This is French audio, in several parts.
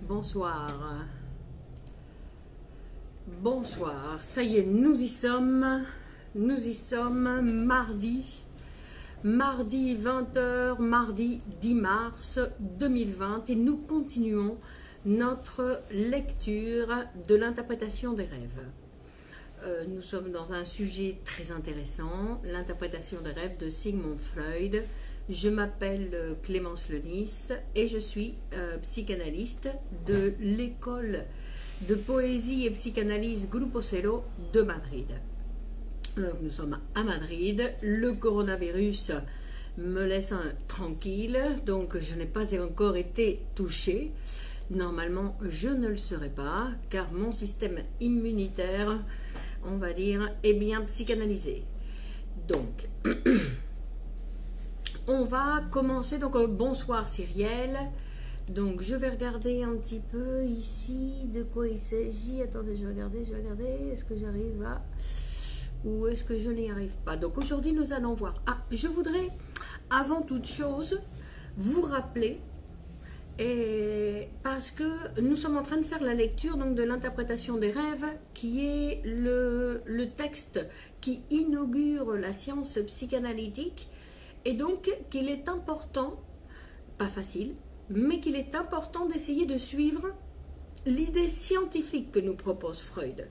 Bonsoir. Bonsoir. Ça y est, nous y sommes. Nous y sommes mardi. Mardi 20h, mardi 10 mars 2020. Et nous continuons notre lecture de l'interprétation des rêves. Nous sommes dans un sujet très intéressant, l'interprétation des rêves de Sigmund Freud. Je m'appelle Clémence Lenis et je suis psychanalyste de l'école de poésie et psychanalyse Grupo Cero de Madrid. Donc nous sommes à Madrid, le coronavirus me laisse tranquille, donc je n'ai pas encore été touchée. Normalement, je ne le serai pas, car mon système immunitaire, on va dire, est bien psychanalysé. Donc, on va commencer. Donc, bonsoir Cyrielle. Donc, je vais regarder un petit peu ici de quoi il s'agit. Attendez, je vais regarder. Est-ce que j'arrive à... ou est-ce que je n'y arrive pas? Donc, aujourd'hui, nous allons voir. Ah, je voudrais, avant toute chose, vous rappeler, parce que nous sommes en train de faire la lecture donc, de l'interprétation des rêves, qui est le texte qui inaugure la science psychanalytique, et donc qu'il est important, pas facile, mais qu'il est important d'essayer de suivre l'idée scientifique que nous propose Freud.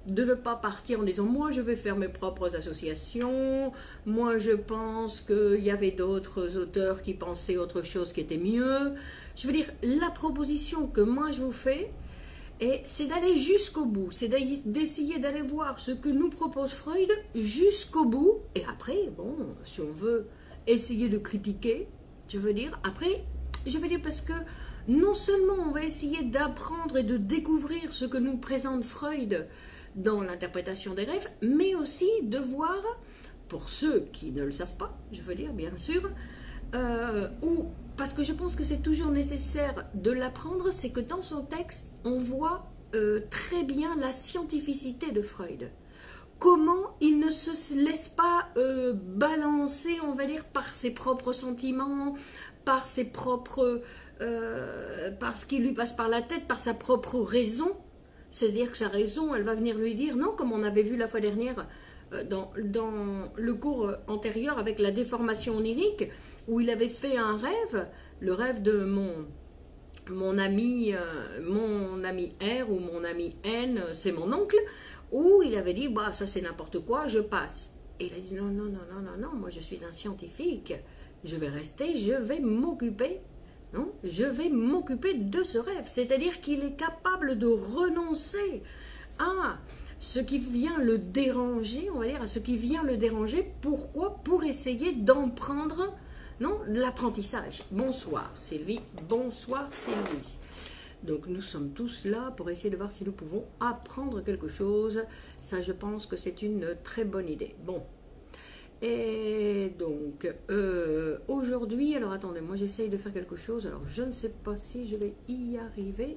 De ne pas partir en disant « moi je vais faire mes propres associations, moi je pense qu'il y avait d'autres auteurs qui pensaient autre chose qui était mieux ». Je veux dire, la proposition que moi je vous fais, c'est d'aller jusqu'au bout, c'est d'essayer d'aller voir ce que nous propose Freud jusqu'au bout, et après, bon, si on veut essayer de critiquer, je veux dire, après, je veux dire parce que non seulement on va essayer d'apprendre et de découvrir ce que nous présente Freud dans l'interprétation des rêves, mais aussi de voir, pour ceux qui ne le savent pas, je veux dire bien sûr, parce que je pense que c'est toujours nécessaire de l'apprendre, c'est que dans son texte, on voit très bien la scientificité de Freud. Comment il ne se laisse pas balancer, on va dire, par ses propres sentiments, par ses propres, par ce qui lui passe par la tête, par sa propre raison. C'est-à-dire que sa raison, elle va venir lui dire, non, comme on avait vu la fois dernière dans le cours antérieur avec la déformation onirique, où il avait fait un rêve, le rêve de mon ami R ou mon ami N, c'est mon oncle, où il avait dit, bah ça c'est n'importe quoi, je passe. Et il a dit, non, moi je suis un scientifique, je vais rester, je vais m'occuper. Non, je vais m'occuper de ce rêve, c'est-à-dire qu'il est capable de renoncer à ce qui vient le déranger, on va dire, à ce qui vient le déranger. Pourquoi? Pour essayer d'en prendre, non, l'apprentissage. Bonsoir Sylvie, bonsoir Sylvie. Donc nous sommes tous là pour essayer de voir si nous pouvons apprendre quelque chose. Ça, je pense que c'est une très bonne idée. Bon. Et donc, aujourd'hui, alors attendez, moi j'essaye de faire quelque chose, alors je ne sais pas si je vais y arriver.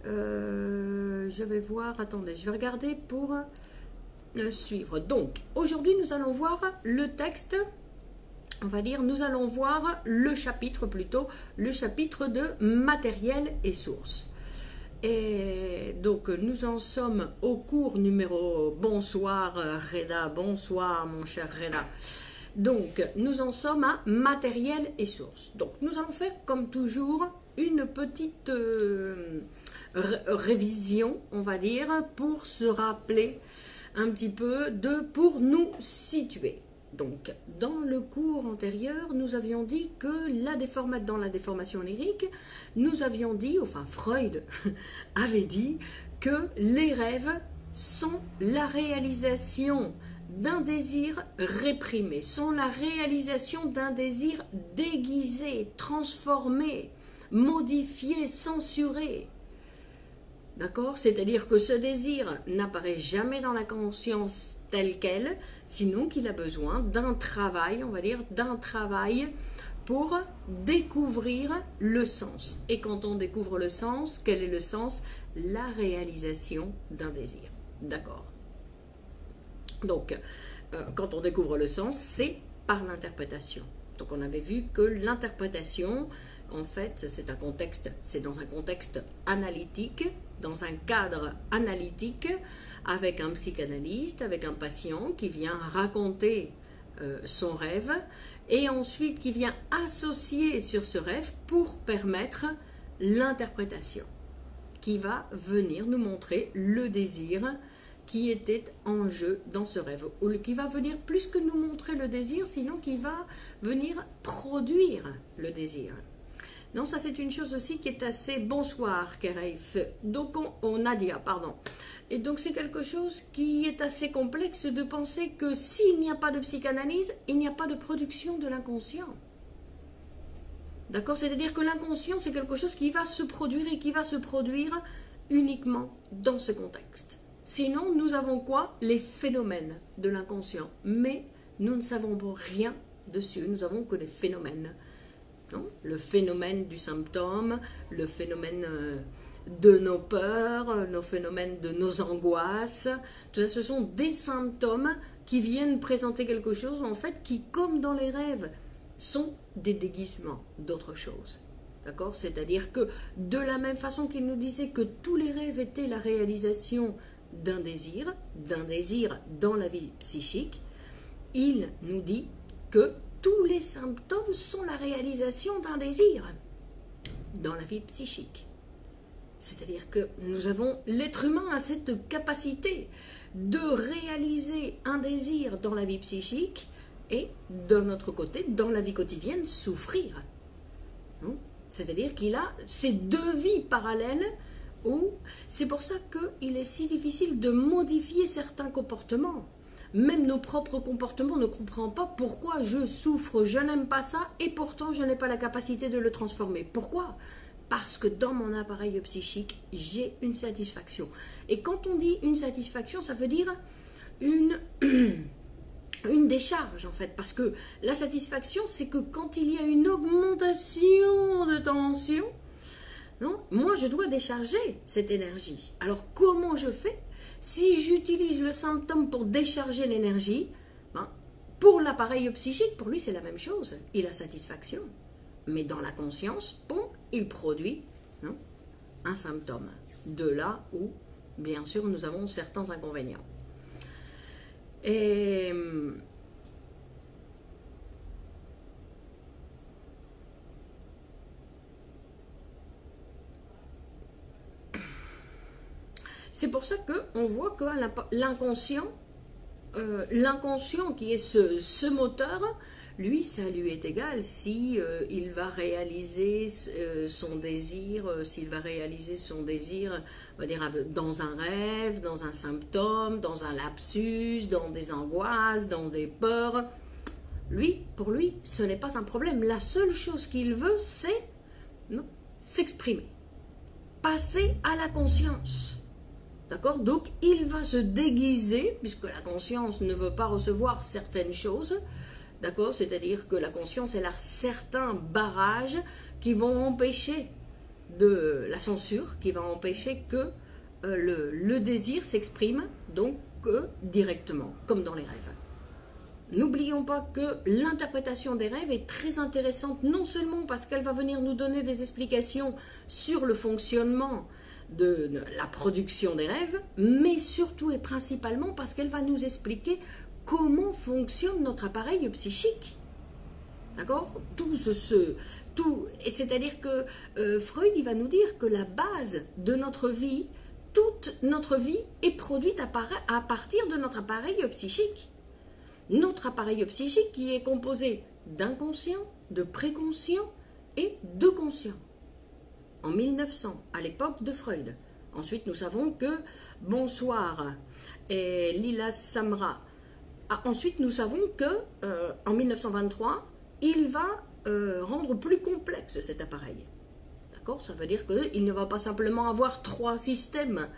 Je vais voir, attendez, je vais regarder pour suivre. Donc, aujourd'hui, nous allons voir le texte, on va dire, nous allons voir le chapitre plutôt, le chapitre de matériel et sources. Et donc nous en sommes au cours numéro... Bonsoir Reda, bonsoir mon cher Reda. Donc nous en sommes à matériel et sources. Donc nous allons faire comme toujours une petite révision, on va dire, pour se rappeler un petit peu pour nous situer. Donc, dans le cours antérieur, nous avions dit que dans la déformation onirique, nous avions dit, enfin Freud avait dit que les rêves sont la réalisation d'un désir réprimé, sont la réalisation d'un désir déguisé, transformé, modifié, censuré. D'accord? C'est-à-dire que ce désir n'apparaît jamais dans la conscience telle qu'elle, sinon qu'il a besoin d'un travail, on va dire, d'un travail pour découvrir le sens. Et quand on découvre le sens, quel est le sens? La réalisation d'un désir. D'accord? Donc, quand on découvre le sens, c'est par l'interprétation. Donc on avait vu que l'interprétation, en fait, c'est dans un contexte analytique, dans un cadre analytique, avec un psychanalyste, avec un patient qui vient raconter son rêve, et ensuite qui vient associer sur ce rêve pour permettre l'interprétation, qui va venir nous montrer le désir qui était en jeu dans ce rêve, ou qui va venir plus que nous montrer le désir, sinon qui va venir produire le désir. Non, ça c'est une chose aussi qui est assez... Bonsoir Kereif, donc Nadia, pardon. Et donc c'est quelque chose qui est assez complexe de penser que s'il n'y a pas de psychanalyse, il n'y a pas de production de l'inconscient. D'accord? C'est-à-dire que l'inconscient c'est quelque chose qui va se produire et qui va se produire uniquement dans ce contexte. Sinon, nous avons quoi? Les phénomènes de l'inconscient. Mais nous ne savons rien dessus, nous avons que des phénomènes. Non? Le phénomène du symptôme, le phénomène de nos peurs, le phénomène de nos angoisses. Tout ça, ce sont des symptômes qui viennent présenter quelque chose, en fait, qui, comme dans les rêves, sont des déguisements d'autre chose. D'accord? C'est-à-dire que, de la même façon qu'il nous disait que tous les rêves étaient la réalisation d'un désir dans la vie psychique, il nous dit que tous les symptômes sont la réalisation d'un désir dans la vie psychique. C'est-à-dire que nous avons, l'être humain a cette capacité de réaliser un désir dans la vie psychique et d'un autre côté, dans la vie quotidienne, souffrir. C'est-à-dire qu'il a ces deux vies parallèles. C'est pour ça qu'il est si difficile de modifier certains comportements. Même nos propres comportements ne comprennent pas pourquoi je souffre, je n'aime pas ça et pourtant je n'ai pas la capacité de le transformer. Pourquoi? Parce que dans mon appareil psychique, j'ai une satisfaction. Et quand on dit une satisfaction, ça veut dire une décharge en fait. Parce que la satisfaction, c'est que quand il y a une augmentation de tension, non, moi, je dois décharger cette énergie. Alors, comment je fais? Si j'utilise le symptôme pour décharger l'énergie, pour l'appareil psychique, pour lui, c'est la même chose. Il a satisfaction. Mais dans la conscience, bon, il produit un symptôme. De là où, bien sûr, nous avons certains inconvénients. Et... c'est pour ça qu'on voit que l'inconscient, qui est ce moteur, lui, ça lui est égal si il va réaliser son désir, on va dire, dans un rêve, dans un symptôme, dans un lapsus, dans des angoisses, dans des peurs. Lui, pour lui, ce n'est pas un problème. La seule chose qu'il veut, c'est s'exprimer, passer à la conscience. D'accord? Donc, il va se déguiser, puisque la conscience ne veut pas recevoir certaines choses. D'accord? C'est-à-dire que la conscience, elle a certains barrages qui vont empêcher de la censure, qui va empêcher que le désir s'exprime, donc directement, comme dans les rêves. N'oublions pas que l'interprétation des rêves est très intéressante, non seulement parce qu'elle va venir nous donner des explications sur le fonctionnement de la production des rêves, mais surtout et principalement parce qu'elle va nous expliquer comment fonctionne notre appareil psychique. D'accord? Et c'est-à-dire que Freud, il va nous dire que la base de notre vie, toute notre vie est produite à partir de notre appareil psychique. Notre appareil psychique qui est composé d'inconscient, de préconscient et de conscient. En 1900, à l'époque de Freud. Ensuite, nous savons que Bonsoir et Lila Samra. Ensuite, nous savons que en 1923, il va rendre plus complexe cet appareil. D'accord? Ça veut dire qu'il ne va pas simplement avoir 3 systèmes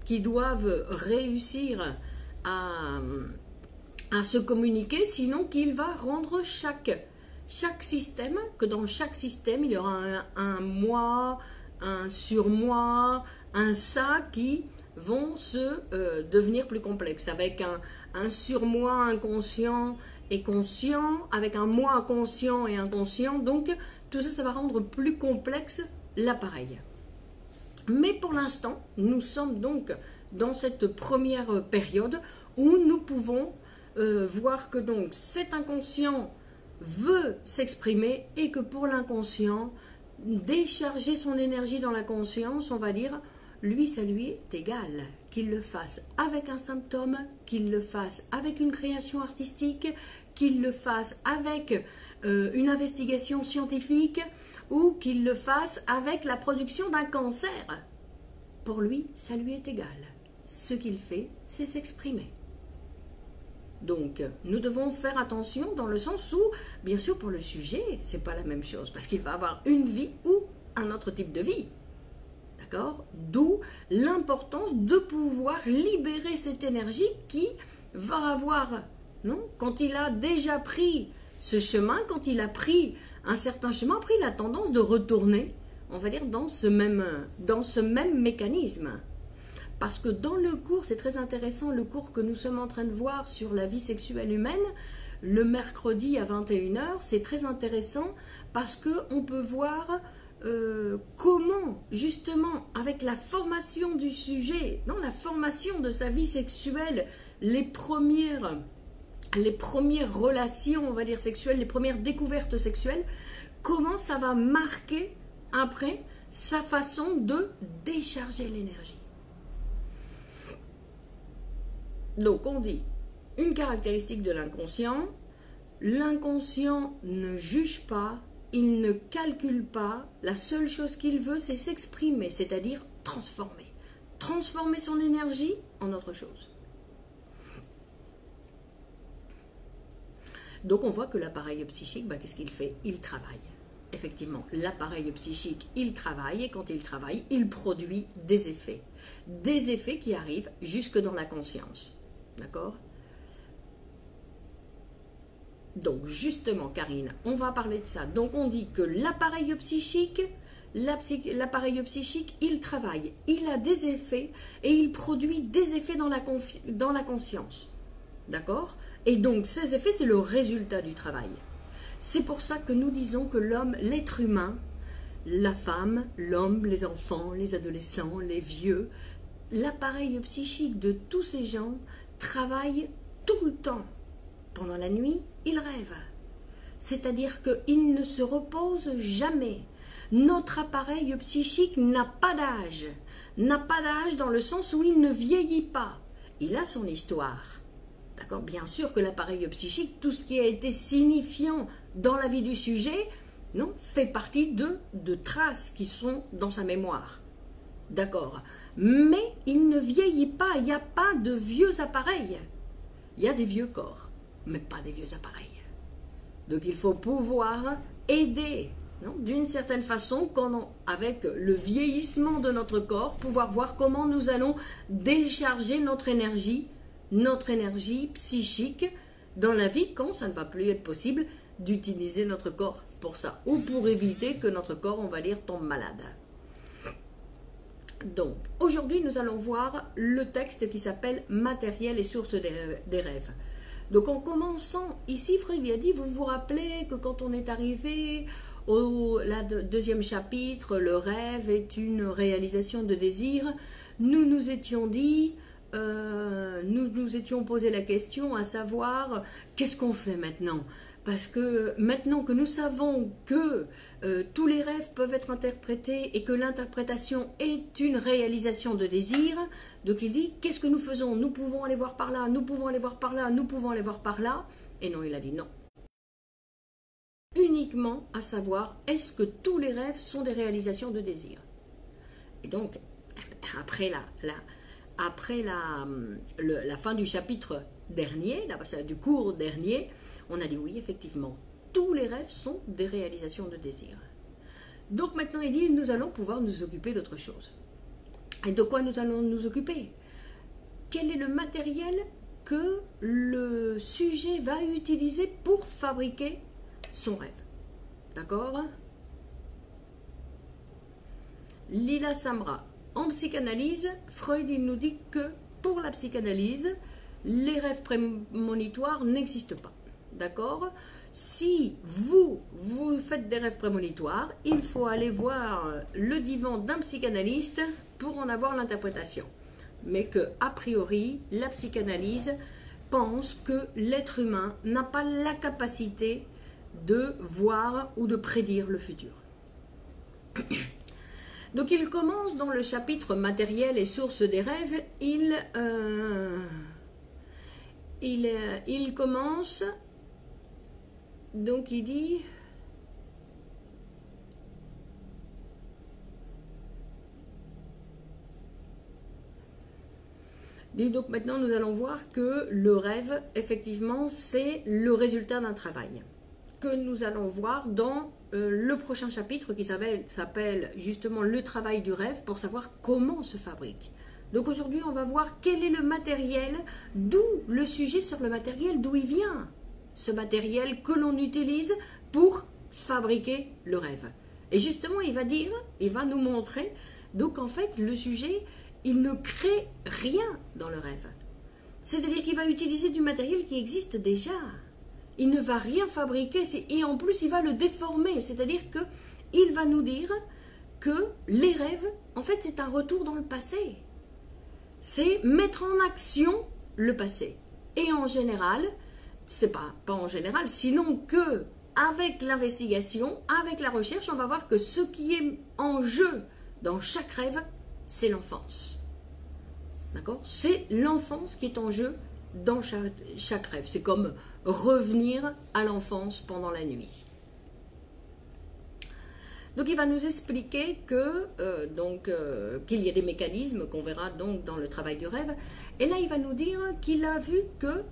qui doivent réussir à se communiquer, sinon qu'il va rendre chaque système, que dans chaque système, il y aura un moi, un surmoi, un ça qui vont se devenir plus complexes, avec un surmoi inconscient et conscient, avec un moi conscient et inconscient. Donc, tout ça, ça va rendre plus complexe l'appareil. Mais pour l'instant, nous sommes donc dans cette première période où nous pouvons voir que donc cet inconscient veut s'exprimer et que pour l'inconscient, décharger son énergie dans la conscience, on va dire, lui, ça lui est égal. Qu'il le fasse avec un symptôme, qu'il le fasse avec une création artistique, qu'il le fasse avec une investigation scientifique ou qu'il le fasse avec la production d'un cancer. Pour lui, ça lui est égal. Ce qu'il fait, c'est s'exprimer. Donc, nous devons faire attention dans le sens où, bien sûr, pour le sujet, c'est pas la même chose, parce qu'il va avoir une vie ou un autre type de vie. D'accord? D'où l'importance de pouvoir libérer cette énergie qui va avoir, non? Quand il a déjà pris ce chemin, quand il a pris un certain chemin, après il a tendance de retourner, on va dire, dans ce même mécanisme. Parce que dans le cours, c'est très intéressant, le cours que nous sommes en train de voir sur la vie sexuelle humaine, le mercredi à 21 h, c'est très intéressant parce qu'on peut voir comment, justement, avec la formation du sujet, dans la formation de sa vie sexuelle, les premières relations, on va dire, sexuelles, les premières découvertes sexuelles, comment ça va marquer, après, sa façon de décharger l'énergie. Donc, on dit, une caractéristique de l'inconscient ne juge pas, il ne calcule pas, la seule chose qu'il veut, c'est s'exprimer, c'est-à-dire transformer son énergie en autre chose. Donc, on voit que l'appareil psychique, qu'est-ce qu'il fait? Il travaille. Effectivement, l'appareil psychique, il travaille, et quand il travaille, il produit des effets qui arrivent jusque dans la conscience. D'accord? Donc, justement, Karine, on va parler de ça. Donc, on dit que l'appareil psychique, il travaille, il a des effets et il produit des effets dans la conscience. D'accord? Et donc, ces effets, c'est le résultat du travail. C'est pour ça que nous disons que l'homme, l'être humain, la femme, l'homme, les enfants, les adolescents, les vieux, l'appareil psychique de tous ces gens travaille tout le temps. Pendant la nuit, ils rêvent. C'est-à-dire qu'il ne se repose jamais. Notre appareil psychique n'a pas d'âge. N'a pas d'âge dans le sens où il ne vieillit pas. Il a son histoire. D'accord? Bien sûr que l'appareil psychique, tout ce qui a été signifiant dans la vie du sujet, non, fait partie de traces qui sont dans sa mémoire. D'accord? Mais il ne vieillit pas, il n'y a pas de vieux appareils. Il y a des vieux corps, mais pas des vieux appareils. Donc il faut pouvoir aider, d'une certaine façon, avec le vieillissement de notre corps, pouvoir voir comment nous allons décharger notre énergie psychique dans la vie quand ça ne va plus être possible d'utiliser notre corps pour ça, ou pour éviter que notre corps, on va dire, tombe malade. Donc, aujourd'hui, nous allons voir le texte qui s'appelle « Matériel et source des rêves ». Donc, en commençant, ici, Freud a dit, vous vous rappelez que quand on est arrivé au deuxième chapitre, le rêve est une réalisation de désir, nous nous étions dit, nous nous étions posé la question à savoir, qu'est-ce qu'on fait maintenant ? Parce que maintenant que nous savons que tous les rêves peuvent être interprétés et que l'interprétation est une réalisation de désir, donc il dit, qu'est-ce que nous faisons? Nous pouvons aller voir par là, nous pouvons aller voir par là, nous pouvons aller voir par là. Et non, il a dit non. Uniquement à savoir, est-ce que tous les rêves sont des réalisations de désir? Et donc, après la fin du chapitre dernier, du cours dernier, on a dit oui, effectivement, tous les rêves sont des réalisations de désir. Donc maintenant, il dit, nous allons pouvoir nous occuper d'autre chose. Et de quoi nous allons nous occuper? Quel est le matériel que le sujet va utiliser pour fabriquer son rêve? D'accord? Lila Samra. En psychanalyse, Freud il nous dit que pour la psychanalyse, les rêves prémonitoires n'existent pas. D'accord? si vous faites des rêves prémonitoires, il faut aller voir le divan d'un psychanalyste pour en avoir l'interprétation. Mais que, a priori, la psychanalyse pense que l'être humain n'a pas la capacité de voir ou de prédire le futur. Donc il commence dans le chapitre matériel et source des rêves, il commence, donc il dit... Et donc maintenant nous allons voir que le rêve, effectivement, c'est le résultat d'un travail que nous allons voir dans le prochain chapitre qui s'appelle justement le travail du rêve pour savoir comment se fabrique. Donc aujourd'hui on va voir quel est le matériel, d'où le sujet sur le matériel, d'où il vient ce matériel que l'on utilise pour fabriquer le rêve. Et justement il va nous montrer, donc en fait le sujet, il ne crée rien dans le rêve. C'est-à-dire qu'il va utiliser du matériel qui existe déjà. Il ne va rien fabriquer et en plus il va le déformer. C'est-à-dire qu'il va nous dire que les rêves, en fait c'est un retour dans le passé. C'est mettre en action le passé. Et en général, c'est pas en général, sinon que avec l'investigation, avec la recherche, on va voir que ce qui est en jeu dans chaque rêve, c'est l'enfance. D'accord? C'est l'enfance qui est en jeu dans chaque rêve. C'est comme revenir à l'enfance pendant la nuit. Donc il va nous expliquer que qu'il y a des mécanismes qu'on verra donc dans le travail du rêve. Et là il va nous dire qu'il a vu que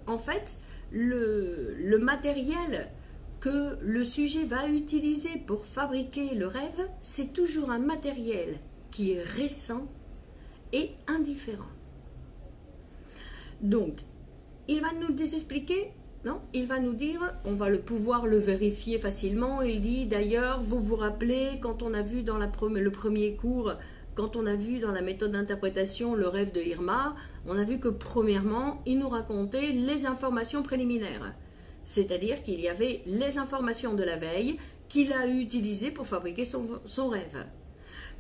en fait le matériel que le sujet va utiliser pour fabriquer le rêve, c'est toujours un matériel qui est récent et indifférent. Donc, il va nous expliquer, non, il va nous dire, on va pouvoir le vérifier facilement. Il dit d'ailleurs, vous vous rappelez, quand on a vu dans le premier cours, quand on a vu dans la méthode d'interprétation le rêve de Irma, on a vu que premièrement, il nous racontait les informations préliminaires. C'est-à-dire qu'il y avait les informations de la veille qu'il a utilisées pour fabriquer son rêve.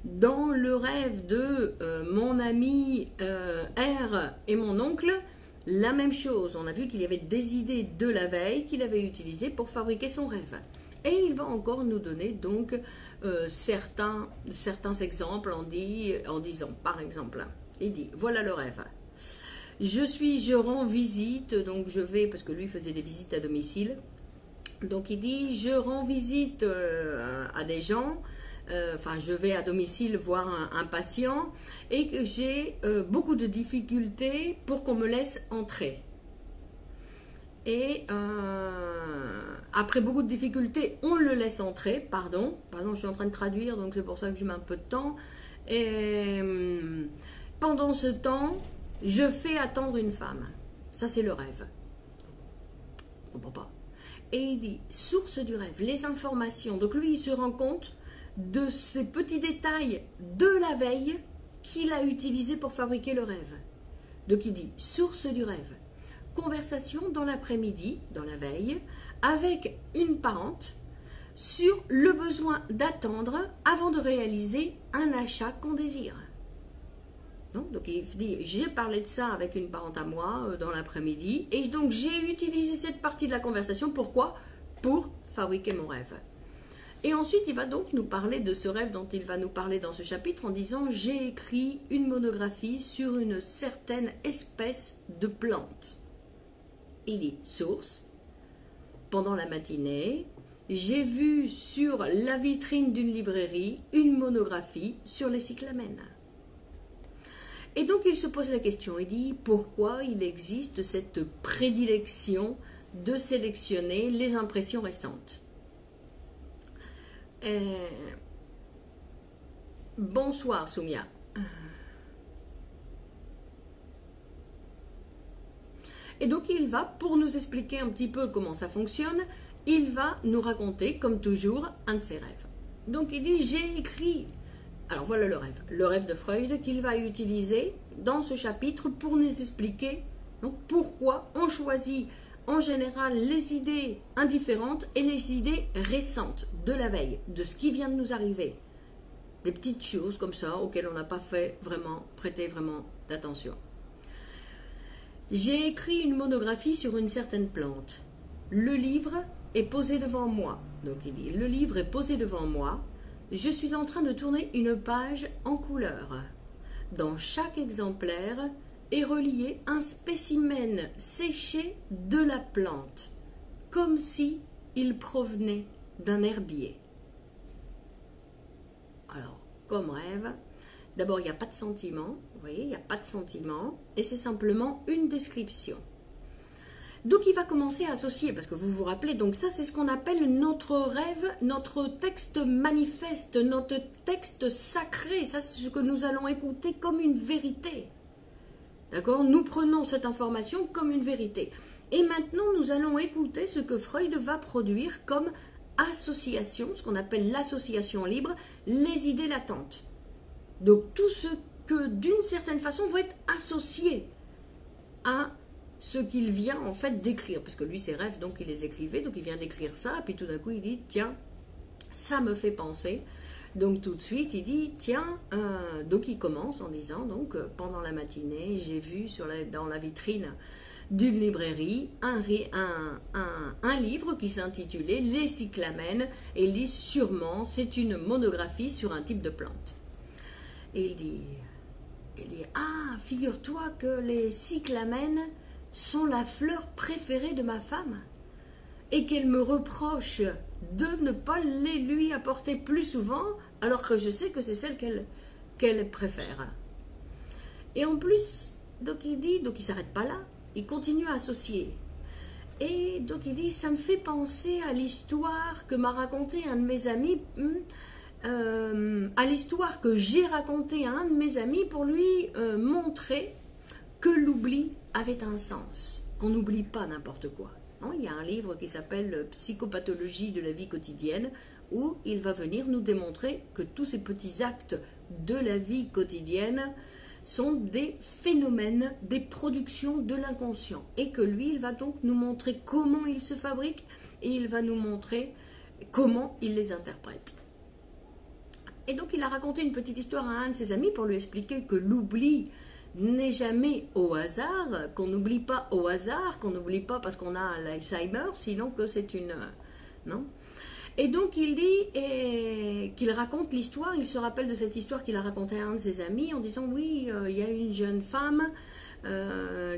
Dans le rêve de mon ami R et mon oncle, la même chose. On a vu qu'il y avait des idées de la veille qu'il avait utilisées pour fabriquer son rêve. Et il va encore nous donner donc certains exemples en disant, par exemple, il dit, voilà le rêve. Je rends visite, donc je vais, parce que lui faisait des visites à domicile, donc il dit, je rends visite à des gens, je vais à domicile voir un patient et que j'ai beaucoup de difficultés pour qu'on me laisse entrer. Et après beaucoup de difficultés, on le laisse entrer, pardon, je suis en train de traduire, donc c'est pour ça que je mets un peu de temps. Et pendant ce temps, je fais attendre une femme. Ça, c'est le rêve. On ne comprend pas. Et il dit, source du rêve, les informations. Donc lui, il se rend compte de ces petits détails de la veille qu'il a utilisé pour fabriquer le rêve. Donc il dit, source du rêve. Conversation dans l'après-midi, dans la veille, avec une parente sur le besoin d'attendre avant de réaliser un achat qu'on désire. Non, donc il dit, j'ai parlé de ça avec une parente à moi dans l'après-midi et donc j'ai utilisé cette partie de la conversation. Pourquoi? Pour fabriquer mon rêve. Et ensuite il va donc nous parler de ce rêve dont il va nous parler dans ce chapitre en disant, j'ai écrit une monographie sur une certaine espèce de plante. Il dit, source, pendant la matinée, j'ai vu sur la vitrine d'une librairie une monographie sur les cyclamènes. Et donc il se pose la question, il dit pourquoi il existe cette prédilection de sélectionner les impressions récentes. Bonsoir Soumia. Et donc il va, pour nous expliquer un petit peu comment ça fonctionne, il va nous raconter, comme toujours, un de ses rêves. Donc il dit, j'ai écrit... Alors voilà le rêve de Freud qu'il va utiliser dans ce chapitre pour nous expliquer donc, pourquoi on choisit en général les idées indifférentes et les idées récentes de la veille, de ce qui vient de nous arriver. Des petites choses comme ça auxquelles on n'a pas prêté vraiment d'attention. J'ai écrit une monographie sur une certaine plante. Le livre est posé devant moi. Donc il dit, le livre est posé devant moi. Je suis en train de tourner une page en couleur. Dans chaque exemplaire est relié un spécimen séché de la plante, comme si il provenait d'un herbier. Alors, comme rêve, d'abord il n'y a pas de sentiment, vous voyez, il n'y a pas de sentiment, et c'est simplement une description. Donc il va commencer à associer, parce que vous vous rappelez, donc ça c'est ce qu'on appelle notre rêve, notre texte manifeste, notre texte sacré, ça c'est ce que nous allons écouter comme une vérité. D'accord? Nous prenons cette information comme une vérité. Et maintenant nous allons écouter ce que Freud va produire comme association, ce qu'on appelle l'association libre, les idées latentes. Donc tout ce que d'une certaine façon va être associé à ce qu'il vient en fait d'écrire, parce que lui ses rêves donc il les écrivait, donc il vient d'écrire ça, puis tout d'un coup il dit tiens, ça me fait penser, donc tout de suite il dit tiens, donc il commence en disant donc pendant la matinée j'ai vu dans la vitrine d'une librairie un livre qui s'intitulait Les cyclamènes, et il dit sûrement c'est une monographie sur un type de plante, et il dit ah, figure-toi que les cyclamènes sont la fleur préférée de ma femme et qu'elle me reproche de ne pas les lui apporter plus souvent alors que je sais que c'est celle qu'elle préfère. Et en plus, donc il s'arrête pas là, il continue à associer. Et donc il dit, ça me fait penser à l'histoire que m'a raconté un de mes amis, à l'histoire que j'ai racontée à un de mes amis pour lui montrer que l'oubli avait un sens, qu'on n'oublie pas n'importe quoi. Non, il y a un livre qui s'appelle « Psychopathologie de la vie quotidienne » où il va venir nous démontrer que tous ces petits actes de la vie quotidienne sont des phénomènes, des productions de l'inconscient. Et que lui, il va donc nous montrer comment ils se fabriquent et il va nous montrer comment il les interprète. Et donc il a raconté une petite histoire à un de ses amis pour lui expliquer que l'oubli n'est jamais au hasard, qu'on n'oublie pas au hasard, qu'on n'oublie pas parce qu'on a l'Alzheimer, sinon que c'est une... non. Et donc il dit qu'il raconte l'histoire, il se rappelle de cette histoire qu'il a racontée à un de ses amis en disant oui, il y a une jeune femme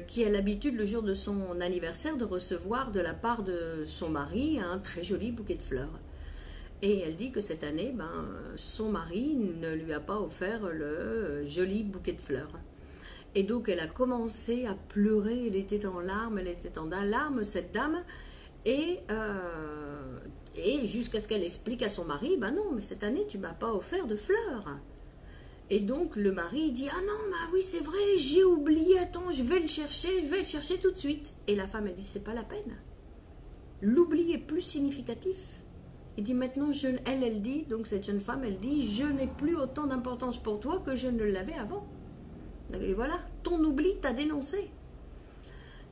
qui a l'habitude le jour de son anniversaire de recevoir de la part de son mari un très joli bouquet de fleurs. Et elle dit que cette année, son mari ne lui a pas offert le joli bouquet de fleurs. Et donc elle a commencé à pleurer, elle était en larmes, cette dame, et jusqu'à ce qu'elle explique à son mari, non, mais cette année tu m'as pas offert de fleurs. Et donc le mari dit, ah non, oui c'est vrai, j'ai oublié, attends, je vais le chercher tout de suite. Et la femme elle dit, c'est pas la peine. L'oubli est plus significatif. Il dit maintenant, elle dit, donc cette jeune femme, elle dit, je n'ai plus autant d'importance pour toi que je ne l'avais avant. Et voilà, ton oubli t'a dénoncé.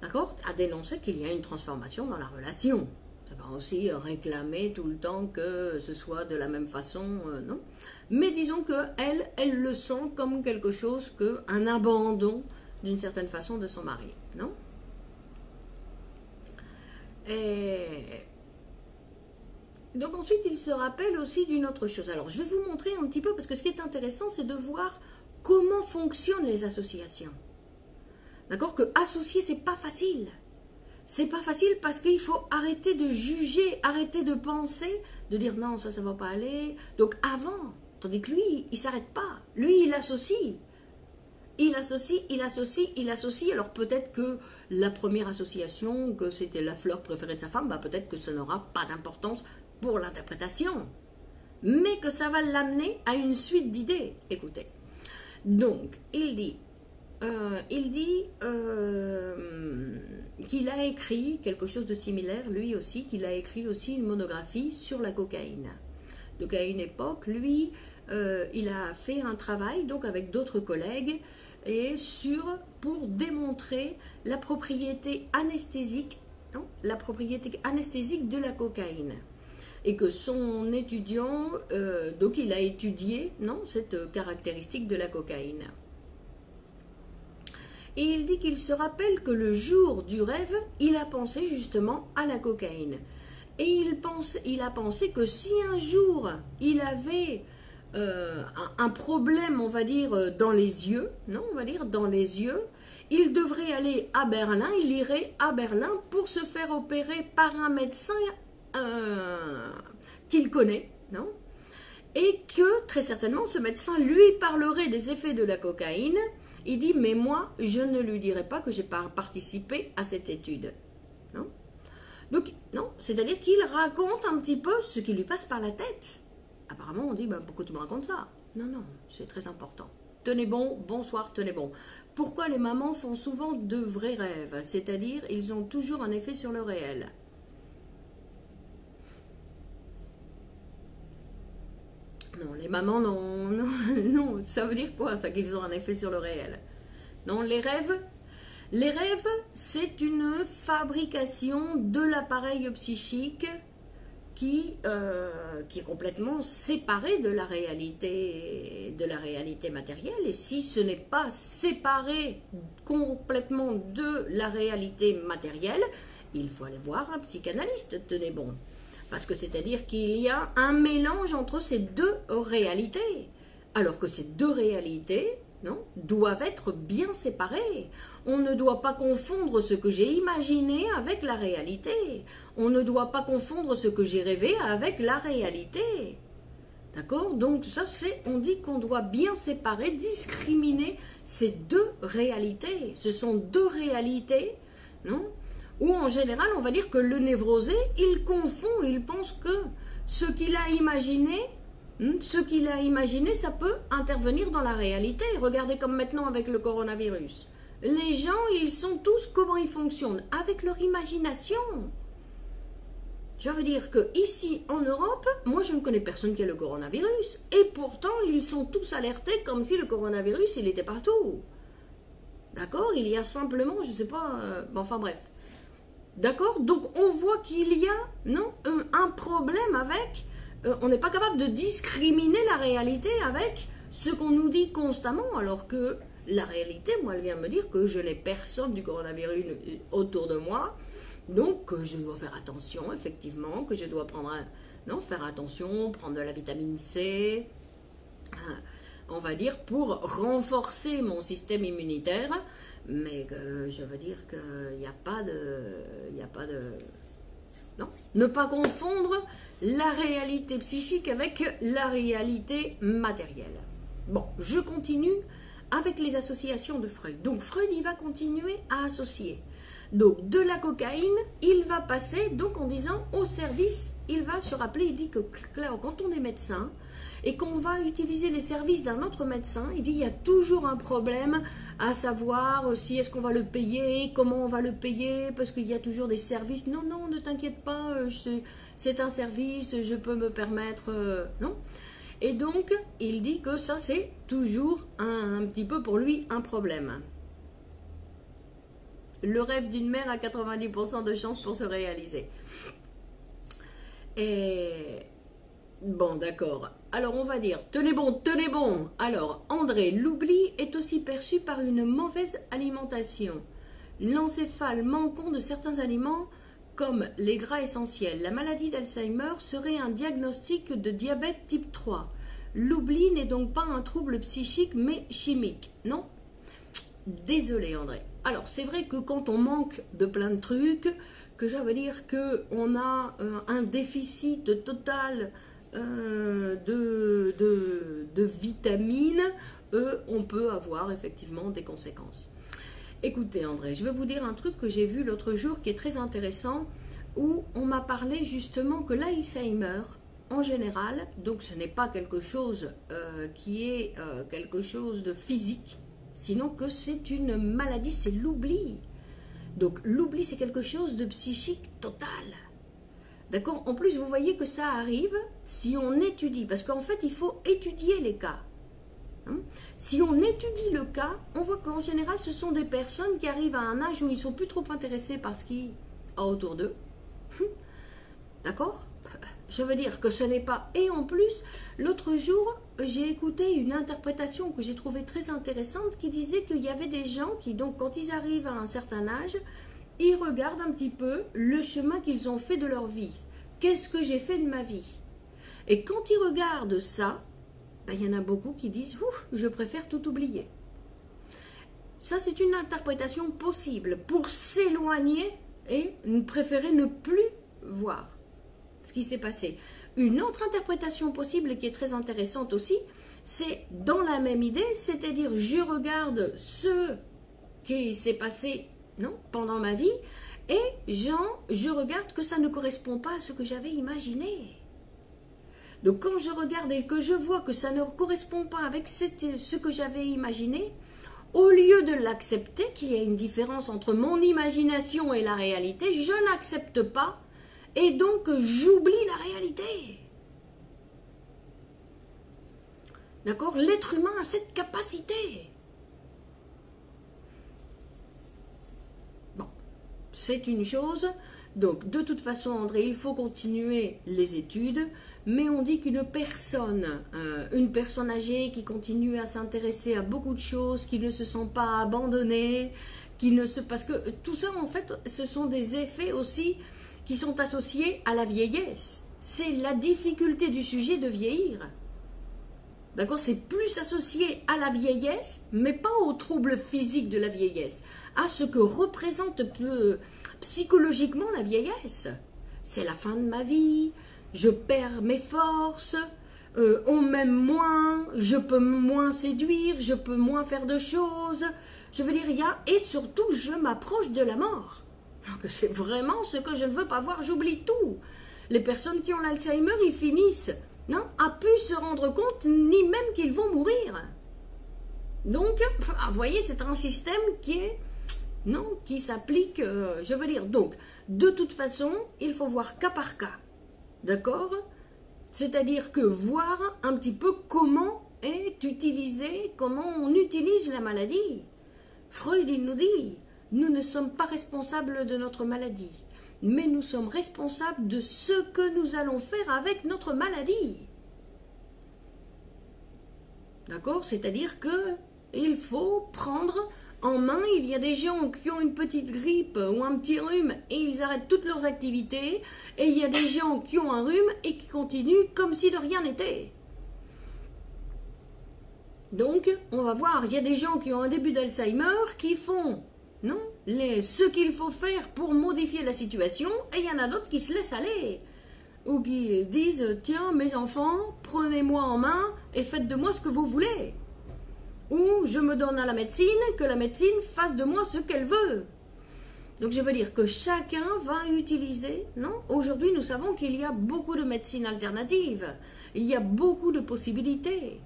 D'accord? A dénoncé qu'il y a une transformation dans la relation. Ça va aussi réclamer tout le temps que ce soit de la même façon, non? Mais disons qu'elle le sent comme quelque chose, un abandon d'une certaine façon de son mari, non? Et donc ensuite, il se rappelle aussi d'une autre chose. Alors, je vais vous montrer un petit peu, parce que ce qui est intéressant, c'est de voir comment fonctionnent les associations. D'accord? Que associer, c'est pas facile. C'est pas facile parce qu'il faut arrêter de juger, arrêter de penser, de dire non, ça va pas aller. Donc avant, tandis que lui, il s'arrête pas. Lui, il associe. Il associe. Alors peut-être que la première association, que c'était la fleur préférée de sa femme, peut-être que ça n'aura pas d'importance pour l'interprétation. Mais que ça va l'amener à une suite d'idées. Écoutez. Donc, il dit qu'il a écrit quelque chose de similaire, lui aussi, qu'il a écrit aussi une monographie sur la cocaïne. Donc à une époque, lui, il a fait un travail donc avec d'autres collègues et pour démontrer la propriété anesthésique non, la propriété anesthésique de la cocaïne. Et que son étudiant, donc il a étudié, non, cette caractéristique de la cocaïne. Et il dit qu'il se rappelle que le jour du rêve, il a pensé justement à la cocaïne. Et il a pensé que si un jour il avait un problème, on va dire, dans les yeux, non, on va dire dans les yeux, il devrait aller à Berlin, il irait à Berlin pour se faire opérer par un médecin qu'il connaît, non? Et que très certainement ce médecin lui parlerait des effets de la cocaïne. Il dit, mais moi, je ne lui dirai pas que j'ai participé à cette étude. Non? Donc, non, c'est-à-dire qu'il raconte un petit peu ce qui lui passe par la tête. Apparemment, on dit, bah, pourquoi tu me racontes ça? Non, non, c'est très important. Tenez bon, bonsoir, tenez bon. Pourquoi les mamans font souvent de vrais rêves? C'est-à-dire, ils ont toujours un effet sur le réel. Non, les mamans, non, non, non, ça veut dire quoi, ça, qu'ils ont un effet sur le réel? Non, les rêves, c'est une fabrication de l'appareil psychique qui est complètement séparé de la réalité matérielle. Et si ce n'est pas séparé complètement de la réalité matérielle, il faut aller voir un psychanalyste, tenez bon. Parce que c'est-à-dire qu'il y a un mélange entre ces deux réalités. Alors que ces deux réalités, non, doivent être bien séparées. On ne doit pas confondre ce que j'ai imaginé avec la réalité. On ne doit pas confondre ce que j'ai rêvé avec la réalité. D'accord? Donc ça, on dit qu'on doit bien séparer, discriminer ces deux réalités. Ce sont deux réalités, non? Où en général, on va dire que le névrosé, il confond, il pense que ce qu'il a imaginé, ça peut intervenir dans la réalité. Regardez comme maintenant avec le coronavirus. Les gens, ils sont tous, comment ils fonctionnent? Avec leur imagination. Je veux dire que ici en Europe, moi je ne connais personne qui a le coronavirus. Et pourtant, ils sont tous alertés comme si le coronavirus, il était partout. D'accord? Il y a simplement, je ne sais pas, enfin bref. D'accord? Donc on voit qu'il y a un problème avec, on n'est pas capable de discriminer la réalité avec ce qu'on nous dit constamment, alors que la réalité, moi, elle vient me dire que je n'ai personne du coronavirus autour de moi, donc que je dois faire attention, effectivement, que je dois faire attention, prendre de la vitamine C, on va dire, pour renforcer mon système immunitaire. Mais je veux dire qu'il n'y a pas de... Non, ne pas confondre la réalité psychique avec la réalité matérielle. Bon, je continue avec les associations de Freud. Donc Freud, il va continuer à associer. Donc de la cocaïne, il va passer donc en disant au service, il va se rappeler, il dit que quand on est médecin, et qu'on va utiliser les services d'un autre médecin, il dit il y a toujours un problème à savoir si est-ce qu'on va le payer, comment on va le payer, parce qu'il y a toujours des services. Non, non, ne t'inquiète pas, c'est un service, je peux me permettre, non. Et donc, il dit que ça, c'est toujours un petit peu pour lui un problème. Le rêve d'une mère a 90% de chances pour se réaliser. Et... bon, d'accord. Alors, on va dire, tenez bon, tenez bon. Alors, André, l'oubli est aussi perçu par une mauvaise alimentation. L'encéphale manquant de certains aliments, comme les gras essentiels. La maladie d'Alzheimer serait un diagnostic de diabète type 3. L'oubli n'est donc pas un trouble psychique, mais chimique. Non? Désolé, André. Alors, c'est vrai que quand on manque de plein de trucs, que ça veut dire qu'on a un déficit total de vitamines, on peut avoir effectivement des conséquences. Écoutez André, je vais vous dire un truc que j'ai vu l'autre jour qui est très intéressant, où on m'a parlé justement que l'Alzheimer, en général, donc ce n'est pas quelque chose qui est quelque chose de physique, sinon que c'est une maladie, c'est l'oubli. Donc l'oubli, c'est quelque chose de psychique total. D'accord? En plus, vous voyez que ça arrive si on étudie, parce qu'en fait, il faut étudier les cas. Si on étudie le cas, on voit qu'en général, ce sont des personnes qui arrivent à un âge où ils ne sont plus trop intéressés par ce qui autour d'eux. D'accord? Je veux dire que ce n'est pas... Et en plus, l'autre jour, j'ai écouté une interprétation que j'ai trouvée très intéressante qui disait qu'il y avait des gens qui, donc, quand ils arrivent à un certain âge, ils regardent un petit peu le chemin qu'ils ont fait de leur vie. Qu'est-ce que j'ai fait de ma vie? Et quand ils regardent ça, ben, il y en a beaucoup qui disent « Ouf, je préfère tout oublier ». Ça, c'est une interprétation possible pour s'éloigner et préférer ne plus voir ce qui s'est passé. Une autre interprétation possible qui est très intéressante aussi, c'est dans la même idée, c'est-à-dire je regarde ce qui s'est passé pendant ma vie et je regarde que ça ne correspond pas à ce que j'avais imaginé. Donc quand je regarde et que je vois que ça ne correspond pas avec ce que j'avais imaginé, au lieu de l'accepter, qu'il y a une différence entre mon imagination et la réalité, je n'accepte pas et donc j'oublie la réalité. D'accord? L'être humain a cette capacité. Bon, c'est une chose. Donc, de toute façon, André, il faut continuer les études, mais on dit qu'une personne âgée qui continue à s'intéresser à beaucoup de choses, qui ne se sent pas abandonnée, parce que tout ça, en fait, ce sont des effets aussi qui sont associés à la vieillesse. C'est la difficulté du sujet de vieillir. D'accord? C'est plus associé à la vieillesse, mais pas aux troubles physiques de la vieillesse, à ce que représente psychologiquement la vieillesse. C'est la fin de ma vie, je perds mes forces, on m'aime moins, je peux moins séduire, je peux moins faire de choses. Je veux dire, et surtout, je m'approche de la mort. Donc c'est vraiment ce que je ne veux pas voir, j'oublie tout. Les personnes qui ont l'Alzheimer, ils finissent à pu se rendre compte, ni même qu'ils vont mourir. Donc, vous voyez, c'est un système qui s'applique, je veux dire. Donc, de toute façon, il faut voir cas par cas. D'accord? C'est-à-dire que voir un petit peu comment on utilise la maladie. Freud, il nous dit, nous ne sommes pas responsables de notre maladie, mais nous sommes responsables de ce que nous allons faire avec notre maladie. D'accord? C'est-à-dire qu'il faut prendre en main. Il y a des gens qui ont une petite grippe ou un petit rhume et ils arrêtent toutes leurs activités. Et il y a des gens qui ont un rhume et qui continuent comme si de rien n'était. Donc, on va voir, il y a des gens qui ont un début d'Alzheimer qui font ce qu'il faut faire pour modifier la situation, et il y en a d'autres qui se laissent aller, ou qui disent « Tiens, mes enfants, prenez-moi en main et faites de moi ce que vous voulez. » Ou « Je me donne à la médecine, que la médecine fasse de moi ce qu'elle veut. » Donc je veux dire que chacun va utiliser, Aujourd'hui, nous savons qu'il y a beaucoup de médecines alternatives, il y a beaucoup de possibilités.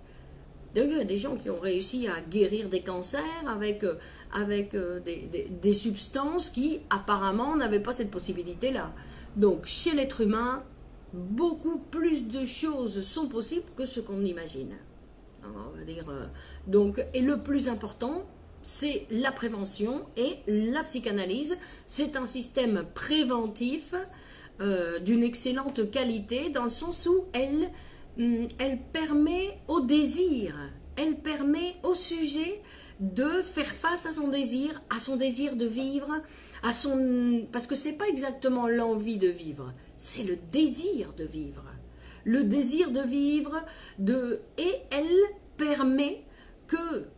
Il y a des gens qui ont réussi à guérir des cancers avec des substances qui apparemment n'avaient pas cette possibilité-là. Donc chez l'être humain, beaucoup plus de choses sont possibles que ce qu'on imagine. On va dire, et le plus important, c'est la prévention et la psychanalyse. C'est un système préventif d'une excellente qualité dans le sens où elle permet au désir, elle permet au sujet de faire face à son désir de vivre, parce que c'est pas exactement l'envie de vivre, c'est le désir de vivre. Le désir de vivre, et elle permet que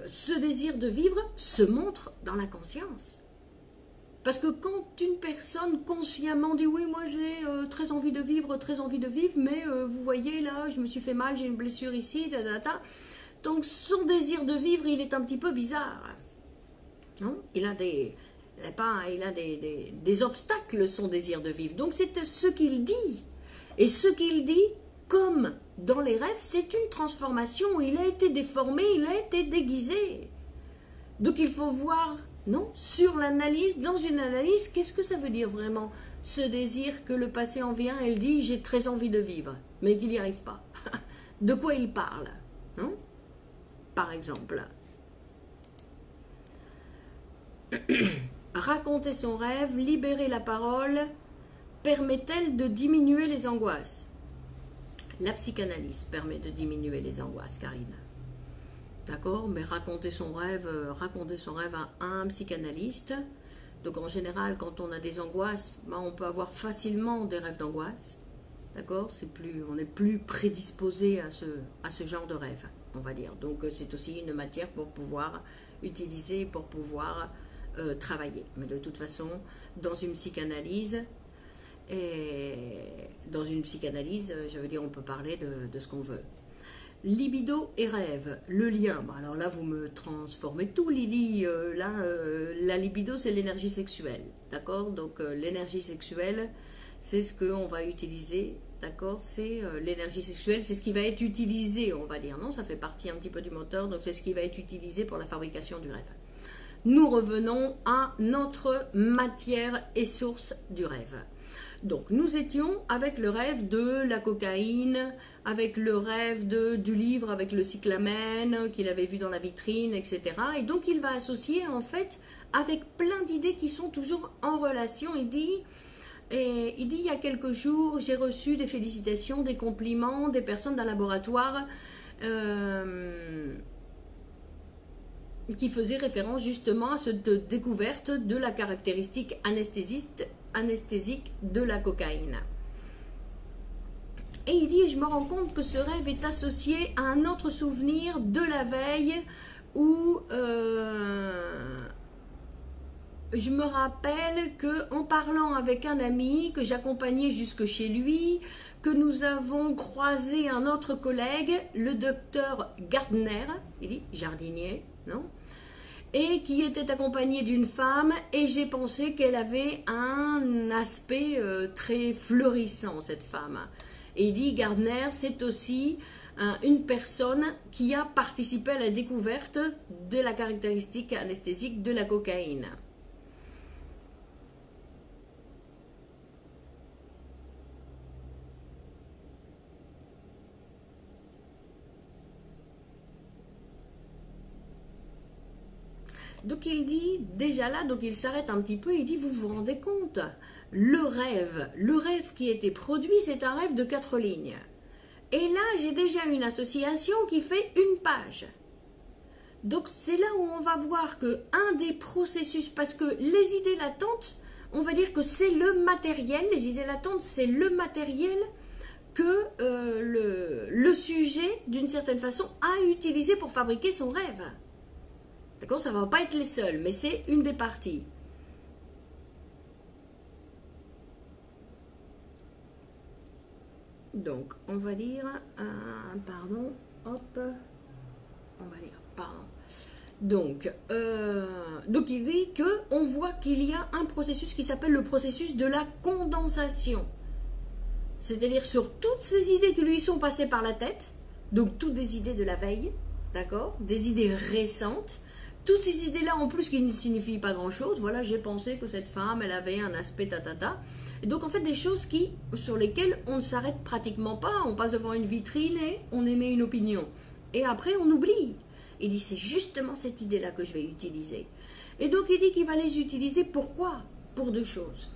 ce désir de vivre se montre dans la conscience. Parce que quand une personne consciemment dit « Oui, moi j'ai très envie de vivre, mais vous voyez là, je me suis fait mal, j'ai une blessure ici, donc son désir de vivre, il est un petit peu bizarre. Non? Il a des obstacles, son désir de vivre. Donc c'est ce qu'il dit. Et ce qu'il dit, comme dans les rêves, c'est une transformation. Il a été déformé, il a été déguisé. Donc il faut voir... sur l'analyse, dans une analyse, qu'est-ce que ça veut dire vraiment? Ce désir que le patient vient, elle dit, j'ai très envie de vivre, mais qu'il n'y arrive pas. De quoi il parle? Par exemple. raconter son rêve, libérer la parole, permet-elle de diminuer les angoisses? La psychanalyse permet de diminuer les angoisses, Karine. D'accord? Mais raconter son rêve à un psychanalyste. Donc en général, quand on a des angoisses, ben, on peut avoir facilement des rêves d'angoisse. D'accord? On est plus prédisposé à ce genre de rêve, on va dire. Donc c'est aussi une matière pour pouvoir utiliser, pour pouvoir travailler. Mais de toute façon, dans une psychanalyse, je veux dire, on peut parler de ce qu'on veut. Libido et rêve, le lien. Alors là, vous me transformez tout, Lily. La libido, c'est l'énergie sexuelle. D'accord? Donc l'énergie sexuelle, c'est ce qu'on va utiliser. D'accord? C'est l'énergie sexuelle, c'est ce qui va être utilisé, on va dire. Non, ça fait partie un petit peu du moteur, donc c'est ce qui va être utilisé pour la fabrication du rêve. Nous revenons à notre matière et source du rêve. Donc, nous étions avec le rêve de la cocaïne, avec le rêve du livre avec le cyclamène qu'il avait vu dans la vitrine, etc. Et donc, il va associer, en fait, avec plein d'idées qui sont toujours en relation. Il dit, il y a quelques jours, j'ai reçu des félicitations, des compliments, des personnes d'un laboratoire qui faisaient référence justement à cette découverte de la caractéristique anesthésique de la cocaïne. Et il dit, je me rends compte que ce rêve est associé à un autre souvenir de la veille où je me rappelle qu'en parlant avec un ami que j'accompagnais jusque chez lui, que nous avons croisé un autre collègue, le docteur Gardner, il dit jardinier, non? Et qui était accompagné d'une femme, et j'ai pensé qu'elle avait un aspect très florissant, cette femme. Et il dit, Gardner, c'est aussi une personne qui a participé à la découverte de la caractéristique anesthésique de la cocaïne. Donc il dit, déjà là, donc il s'arrête un petit peu, il dit, vous vous rendez compte, le rêve qui a été produit, c'est un rêve de 4 lignes. Et là, j'ai déjà une association qui fait une page. Donc c'est là où on va voir que un des processus, parce que les idées latentes, on va dire que c'est le matériel, les idées latentes, c'est le matériel que le sujet, d'une certaine façon, a utilisé pour fabriquer son rêve. D'accord, ça ne va pas être les seuls, mais c'est une des parties. Donc, on va dire, pardon, hop, on va dire, pardon. Donc il dit qu'on voit qu'il y a un processus qui s'appelle le processus de la condensation. C'est-à-dire sur toutes ces idées qui lui sont passées par la tête, donc toutes des idées de la veille, d'accord, des idées récentes, toutes ces idées-là, en plus, qui ne signifient pas grand-chose. Voilà, j'ai pensé que cette femme, elle avait un aspect tatata. Et donc, en fait, des choses sur lesquelles on ne s'arrête pratiquement pas. On passe devant une vitrine et on émet une opinion. Et après, on oublie. Il dit, c'est justement cette idée-là que je vais utiliser. Et donc, il dit qu'il va les utiliser. Pourquoi? Pour 2 choses.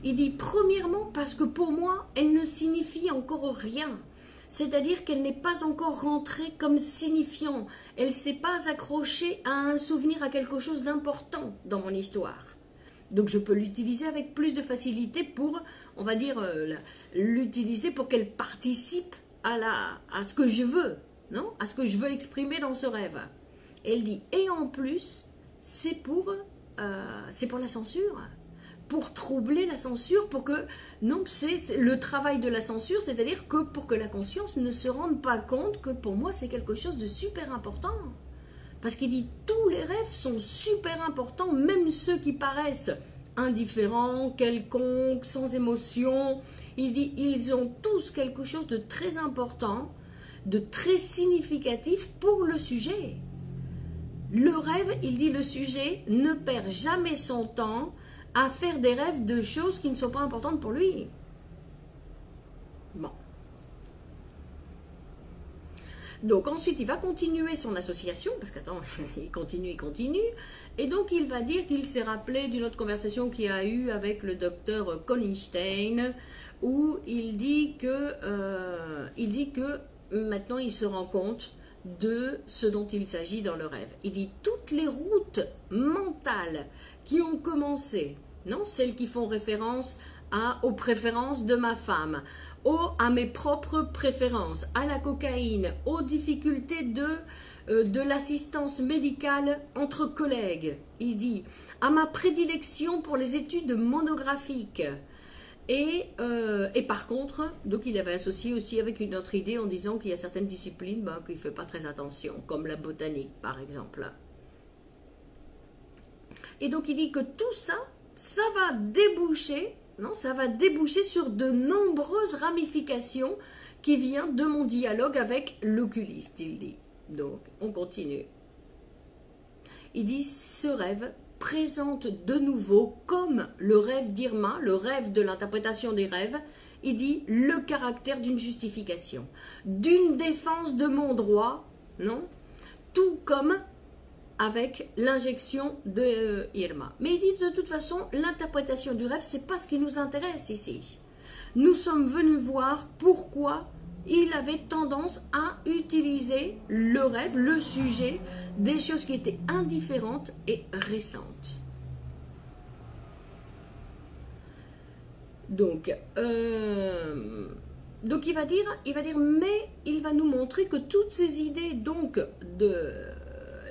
Il dit, premièrement, parce que pour moi, elle ne signifie encore rien. C'est-à-dire qu'elle n'est pas encore rentrée comme signifiant. Elle ne s'est pas accrochée à un souvenir, à quelque chose d'important dans mon histoire. Donc je peux l'utiliser avec plus de facilité pour, on va dire, l'utiliser pour qu'elle participe à ce que je veux, non? À ce que je veux exprimer dans ce rêve. Elle dit, et en plus, c'est pour la censure. Pour troubler la censure, pour que, non, c'est le travail de la censure, c'est-à-dire que pour que la conscience ne se rende pas compte que pour moi c'est quelque chose de super important. Parce qu'il dit tous les rêves sont super importants, même ceux qui paraissent indifférents, quelconques, sans émotion. Il dit ils ont tous quelque chose de très important, de très significatif pour le sujet. Le rêve, il dit le sujet ne perd jamais son temps à faire des rêves de choses qui ne sont pas importantes pour lui. Bon. Donc ensuite, il va continuer son association, parce qu'attends, il continue, et donc il va dire qu'il s'est rappelé d'une autre conversation qu'il a eue avec le docteur Collinstein, où il dit que maintenant il se rend compte de ce dont il s'agit dans le rêve. Il dit toutes les routes mentales qui ont commencé, non, celles qui font référence aux préférences de ma femme, à mes propres préférences, à la cocaïne, aux difficultés de l'assistance médicale entre collègues. Il dit à ma prédilection pour les études monographiques. Et par contre, donc il avait associé aussi avec une autre idée en disant qu'il y a certaines disciplines qu'il ne fait pas très attention, comme la botanique par exemple. Et donc il dit que tout ça, ça va déboucher, non, ça va déboucher sur de nombreuses ramifications qui viennent de mon dialogue avec l'oculiste, il dit. Donc on continue. Il dit ce rêve présente de nouveau, comme le rêve d'Irma, le rêve de l'interprétation des rêves, il dit le caractère d'une justification, d'une défense de mon droit, non, tout comme avec l'injection de Irma. Mais il dit de toute façon, l'interprétation du rêve, c'est pas ce qui nous intéresse ici. Nous sommes venus voir pourquoi il avait tendance à utiliser le rêve, le sujet, des choses qui étaient indifférentes et récentes. Donc il va dire, mais il va nous montrer que toutes ces idées, donc,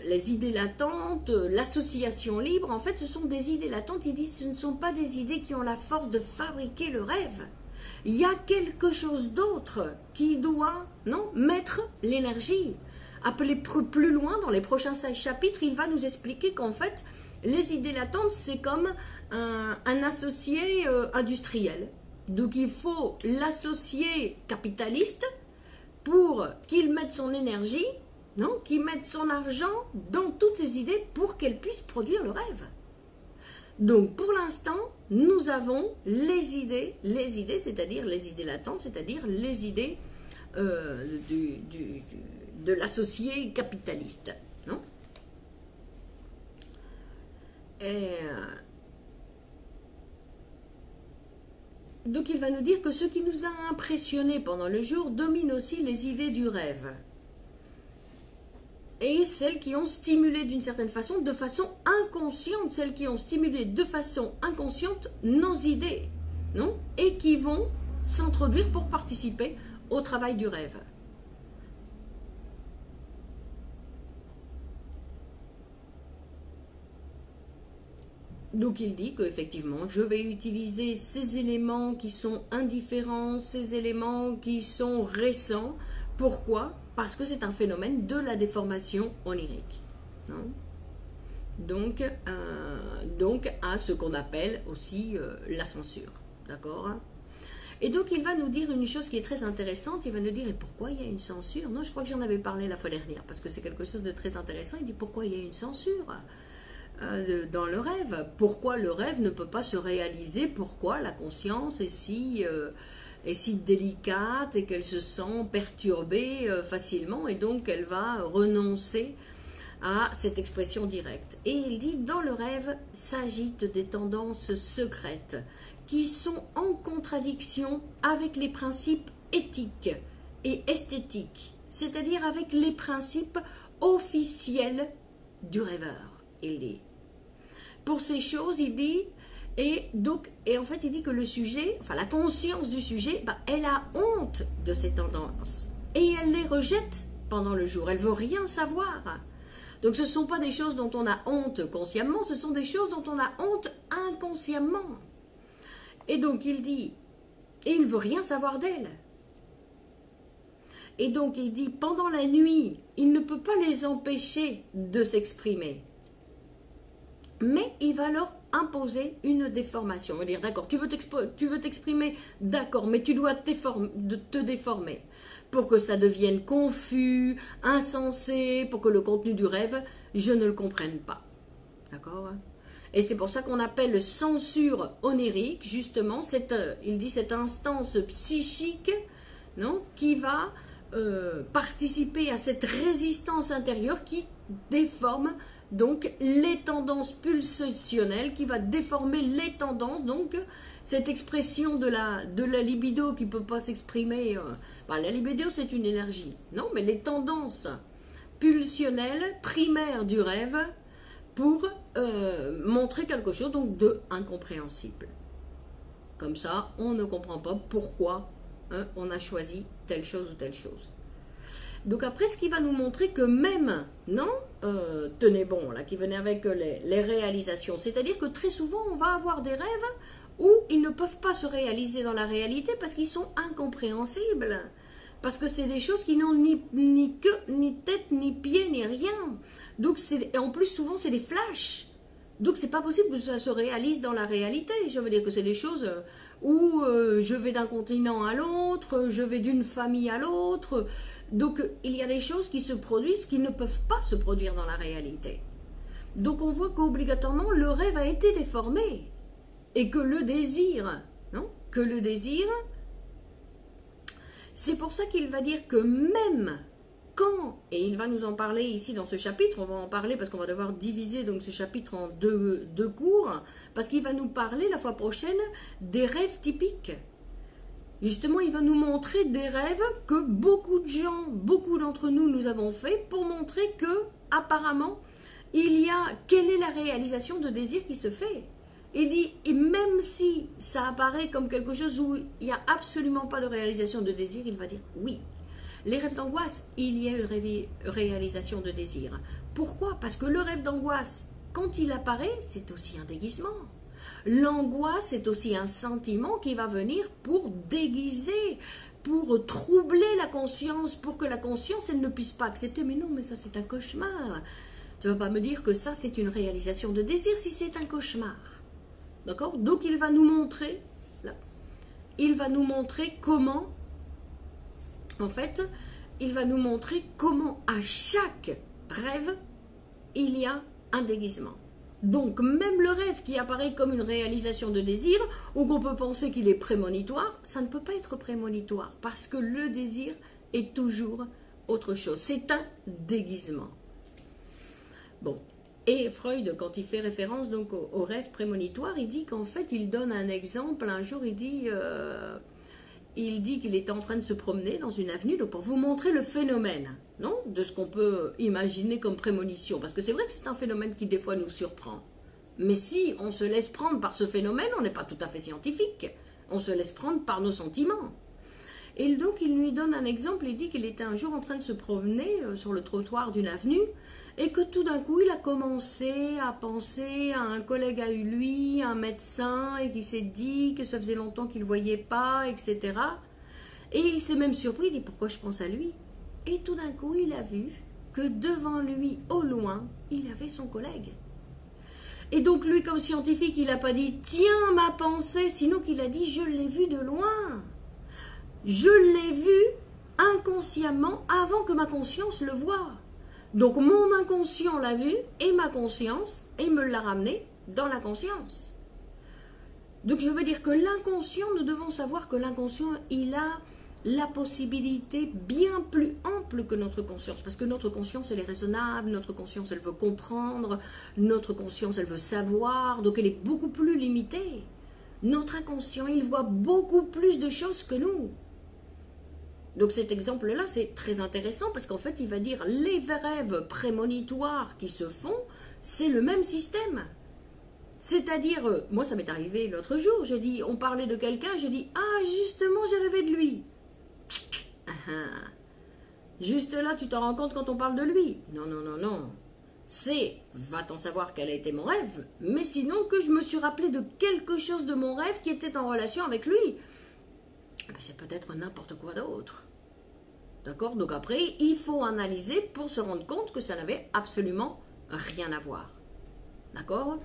les idées latentes, l'association libre, en fait, ce sont des idées latentes. Il dit, ce ne sont pas des idées qui ont la force de fabriquer le rêve. Il y a quelque chose d'autre qui doit, non, mettre l'énergie. Appelez plus loin, dans les prochains 16 chapitres, il va nous expliquer qu'en fait, les idées latentes, c'est comme un associé industriel. Donc il faut l'associé capitaliste pour qu'il mette son énergie, non, qu'il mette son argent dans toutes ces idées pour qu'elles puissent produire le rêve. Donc pour l'instant, nous avons les idées, c'est-à-dire les idées latentes, c'est-à-dire les idées de l'associé capitaliste, non? Donc il va nous dire que ce qui nous a impressionnés pendant le jour domine aussi les idées du rêve. Et celles qui ont stimulé d'une certaine façon, de façon inconsciente, celles qui ont stimulé de façon inconsciente nos idées, non? Et qui vont s'introduire pour participer au travail du rêve. Donc il dit qu'effectivement, je vais utiliser ces éléments qui sont indifférents, ces éléments qui sont récents. Pourquoi? Parce que c'est un phénomène de la déformation onirique. Non? Donc à ce qu'on appelle aussi la censure. D'accord? Et donc il va nous dire une chose qui est très intéressante. Il va nous dire, et pourquoi il y a une censure? Non, je crois que j'en avais parlé la fois dernière, parce que c'est quelque chose de très intéressant. Il dit, pourquoi il y a une censure dans le rêve? Pourquoi le rêve ne peut pas se réaliser? Pourquoi la conscience est si délicate et qu'elle se sent perturbée facilement, et donc elle va renoncer à cette expression directe. Et il dit, dans le rêve s'agitent des tendances secrètes qui sont en contradiction avec les principes éthiques et esthétiques, c'est-à-dire avec les principes officiels du rêveur, il dit. Pour ces choses, il dit, et en fait, il dit que le sujet, enfin la conscience du sujet, elle a honte de ces tendances. Et elle les rejette pendant le jour. Elle ne veut rien savoir. Donc ce ne sont pas des choses dont on a honte consciemment, ce sont des choses dont on a honte inconsciemment. Et donc il dit, et il ne veut rien savoir d'elle. Et donc il dit, pendant la nuit, il ne peut pas les empêcher de s'exprimer. Mais il va leur imposer une déformation. On va dire, d'accord, tu veux t'exprimer, d'accord, mais tu dois te déformer pour que ça devienne confus, insensé, pour que le contenu du rêve, je ne le comprenne pas. D'accord? Et c'est pour ça qu'on appelle censure onirique, justement, il dit cette instance psychique, non, qui va participer à cette résistance intérieure qui déforme donc les tendances pulsationnelles, qui va déformer les tendances, donc cette expression de la libido qui ne peut pas s'exprimer. La libido c'est une énergie, non, mais les tendances pulsionnelles primaires du rêve pour montrer quelque chose donc de incompréhensible. Comme ça, on ne comprend pas pourquoi on a choisi telle chose ou telle chose. Donc après, ce qui va nous montrer que même, non, tenez bon, là, qui venait avec les réalisations, c'est-à-dire que très souvent, on va avoir des rêves où ils ne peuvent pas se réaliser dans la réalité parce qu'ils sont incompréhensibles. Parce que c'est des choses qui n'ont ni queue, ni tête, ni pied, ni rien. Donc, et en plus, souvent, c'est des flashs. Donc, c'est pas possible que ça se réalise dans la réalité. Je veux dire que c'est des choses où je vais d'un continent à l'autre, je vais d'une famille à l'autre. Donc, il y a des choses qui se produisent qui ne peuvent pas se produire dans la réalité. Donc, on voit qu'obligatoirement, le rêve a été déformé. Et que le désir, non, que le désir, c'est pour ça qu'il va dire que même quand, et il va nous en parler ici dans ce chapitre, on va en parler parce qu'on va devoir diviser donc ce chapitre en deux cours, parce qu'il va nous parler la fois prochaine des rêves typiques. Justement, il va nous montrer des rêves que beaucoup de gens, beaucoup d'entre nous, nous avons fait pour montrer que, apparemment, quelle est la réalisation de désir qui se fait. Il dit, et même si ça apparaît comme quelque chose où il n'y a absolument pas de réalisation de désir, il va dire oui. Les rêves d'angoisse, il y a une réalisation de désir. Pourquoi? Parce que le rêve d'angoisse, quand il apparaît, c'est aussi un déguisement. L'angoisse, c'est aussi un sentiment qui va venir pour déguiser, pour troubler la conscience, pour que la conscience, elle ne puisse pas accepter. Mais non, mais ça, c'est un cauchemar. Tu ne vas pas me dire que ça, c'est une réalisation de désir si c'est un cauchemar. D'accord? Donc, il va nous montrer, là, il va nous montrer comment, en fait, il va nous montrer comment à chaque rêve, il y a un déguisement. Donc, même le rêve qui apparaît comme une réalisation de désir, ou qu'on peut penser qu'il est prémonitoire, ça ne peut pas être prémonitoire, parce que le désir est toujours autre chose. C'est un déguisement. Bon. Et Freud, quand il fait référence donc au rêve prémonitoire, il dit qu'en fait, il donne un exemple. Un jour, il dit qu'il était en train de se promener dans une avenue, donc pour vous montrer le phénomène, non, de ce qu'on peut imaginer comme prémonition. Parce que c'est vrai que c'est un phénomène qui, des fois, nous surprend. Mais si on se laisse prendre par ce phénomène, on n'est pas tout à fait scientifique. On se laisse prendre par nos sentiments. Et donc, il lui donne un exemple. Il dit qu'il était un jour en train de se promener sur le trottoir d'une avenue et que tout d'un coup, il a commencé à penser à un collègue à lui, un médecin, et qui s'est dit que ça faisait longtemps qu'il ne le voyait pas, etc. Et il s'est même surpris, il dit « Pourquoi je pense à lui ?» Et tout d'un coup, il a vu que devant lui, au loin, il avait son collègue. Et donc, lui, comme scientifique, il n'a pas dit « Tiens, ma pensée », sinon qu'il a dit « Je l'ai vu de loin ». Je l'ai vu inconsciemment avant que ma conscience le voie. Donc mon inconscient l'a vu et ma conscience et me l'a ramené dans la conscience. Donc je veux dire que l'inconscient, nous devons savoir que l'inconscient, il a la possibilité bien plus ample que notre conscience. Parce que notre conscience, elle est raisonnable, notre conscience, elle veut comprendre, notre conscience, elle veut savoir, donc elle est beaucoup plus limitée. Notre inconscient, il voit beaucoup plus de choses que nous. Donc cet exemple-là, c'est très intéressant parce qu'en fait, il va dire les rêves prémonitoires qui se font, c'est le même système. C'est-à-dire, moi ça m'est arrivé l'autre jour, on parlait de quelqu'un, je dis « Ah, justement, j'ai rêvé de lui ». Juste là, tu t'en rends compte quand on parle de lui. Non, non, non, non. C'est, va-t-on savoir quel a été mon rêve, mais sinon que je me suis rappelé de quelque chose de mon rêve qui était en relation avec lui. C'est peut-être n'importe quoi d'autre. D'accord? Donc après, il faut analyser pour se rendre compte que ça n'avait absolument rien à voir. D'accord?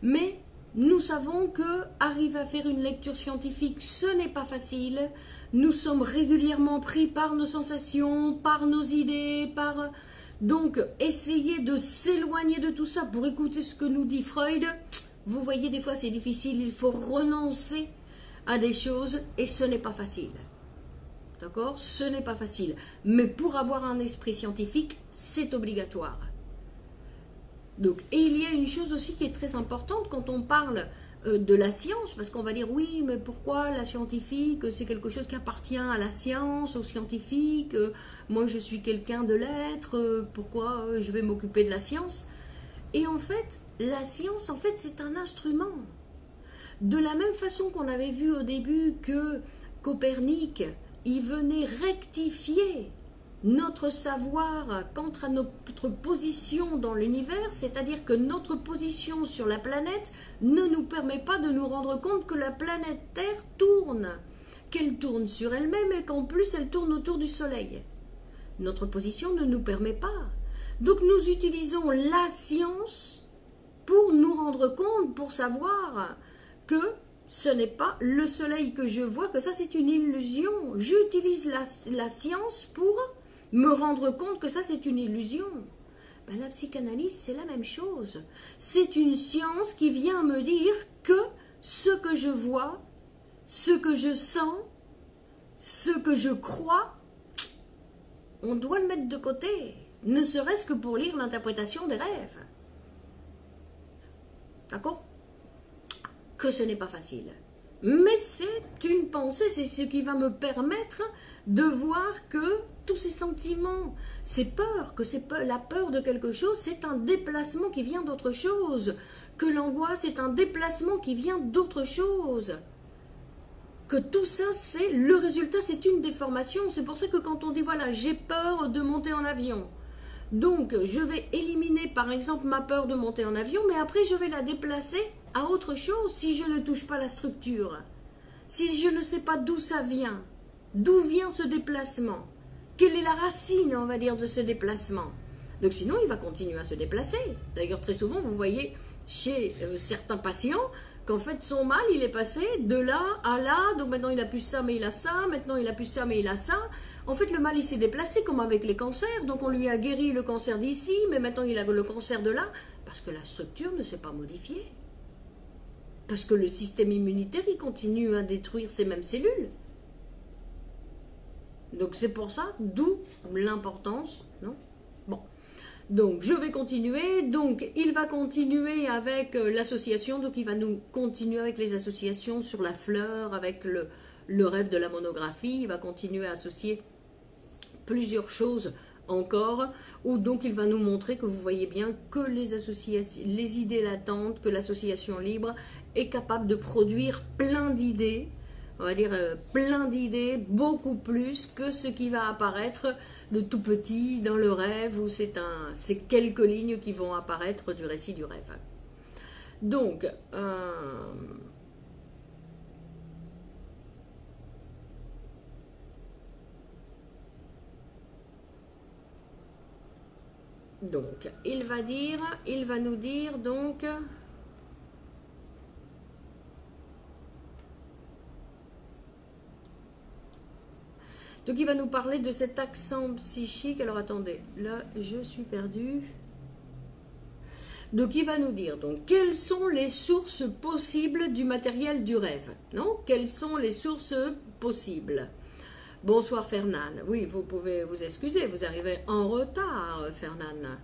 Mais nous savons que arriver à faire une lecture scientifique, ce n'est pas facile. Nous sommes régulièrement pris par nos sensations, par nos idées, par... Donc, essayez de s'éloigner de tout ça pour écouter ce que nous dit Freud. Vous voyez, des fois, c'est difficile. Il faut renoncer à des choses et ce n'est pas facile. d'accord? Ce n'est pas facile. Mais pour avoir un esprit scientifique, c'est obligatoire. Donc, et il y a une chose aussi qui est très importante quand on parle de la science, parce qu'on va dire oui, mais pourquoi la scientifique, c'est quelque chose qui appartient à la science, aux scientifiques, moi je suis quelqu'un de l'être, pourquoi je vais m'occuper de la science? Et en fait, la science, en fait, c'est un instrument. De la même façon qu'on avait vu au début que Copernic, il venait rectifier notre savoir quant à notre position dans l'univers, c'est-à-dire que notre position sur la planète ne nous permet pas de nous rendre compte que la planète Terre tourne, qu'elle tourne sur elle-même et qu'en plus elle tourne autour du Soleil. Notre position ne nous permet pas. Donc nous utilisons la science pour nous rendre compte, pour savoir que ce n'est pas le Soleil que je vois, que ça c'est une illusion. J'utilise la science pour me rendre compte que ça c'est une illusion. Ben, la psychanalyse c'est la même chose. C'est une science qui vient me dire que ce que je vois, ce que je sens, ce que je crois, on doit le mettre de côté, ne serait-ce que pour lire l'interprétation des rêves. D'accord? Que ce n'est pas facile. Mais c'est une pensée, c'est ce qui va me permettre de voir que tous ces sentiments, ces peurs, que la peur de quelque chose, c'est un déplacement qui vient d'autre chose. Que l'angoisse est un déplacement qui vient d'autre chose. Que tout ça, c'est le résultat, c'est une déformation. C'est pour ça que quand on dit, voilà, j'ai peur de monter en avion. Donc, je vais éliminer, par exemple, ma peur de monter en avion, mais après, je vais la déplacer à autre chose si je ne touche pas la structure. Si je ne sais pas d'où ça vient, d'où vient ce déplacement, quelle est la racine, on va dire, de ce déplacement. Donc sinon, il va continuer à se déplacer. D'ailleurs, très souvent, vous voyez chez certains patients qu'en fait, son mal, il est passé de là à là. Donc maintenant, il a plus ça, mais il a ça. Maintenant, il a plus ça, mais il a ça. En fait, le mal, il s'est déplacé comme avec les cancers. Donc on lui a guéri le cancer d'ici, mais maintenant, il a le cancer de là. Parce que la structure ne s'est pas modifiée. Parce que le système immunitaire, il continue à détruire ces mêmes cellules. Donc c'est pour ça, d'où l'importance, non? Bon, donc je vais continuer. Donc il va continuer avec l'association, donc il va nous continuer avec les associations sur la fleur, avec le rêve de la monographie. Il va continuer à associer plusieurs choses encore, où donc il va nous montrer que vous voyez bien que les idées latentes, que l'association libre est capable de produire plein d'idées, on va dire plein d'idées, beaucoup plus que ce qui va apparaître de tout petit dans le rêve, où c'est quelques lignes qui vont apparaître du récit du rêve. Donc, il va nous dire donc... Donc il va nous parler de cet accent psychique. Alors attendez, là je suis perdue. Donc il va nous dire donc quelles sont les sources possibles du matériel du rêve, non? Quelles sont les sources possibles? Bonsoir Fernand. Oui, vous pouvez vous excuser, vous arrivez en retard Fernand.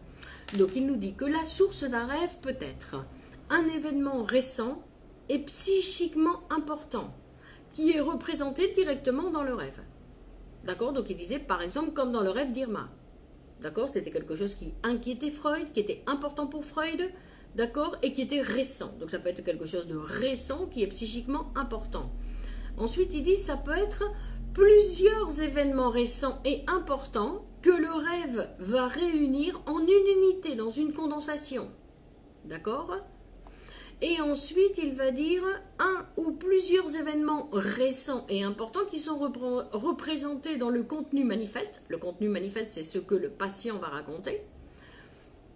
Donc il nous dit que la source d'un rêve peut être un événement récent et psychiquement important qui est représenté directement dans le rêve. D'accord? Donc il disait par exemple comme dans le rêve d'Irma. D'accord? C'était quelque chose qui inquiétait Freud, qui était important pour Freud, d'accord? Et qui était récent. Donc ça peut être quelque chose de récent qui est psychiquement important. Ensuite il dit ça peut être plusieurs événements récents et importants que le rêve va réunir en une unité, dans une condensation. D'accord? Et ensuite, il va dire un ou plusieurs événements récents et importants qui sont représentés dans le contenu manifeste. Le contenu manifeste, c'est ce que le patient va raconter,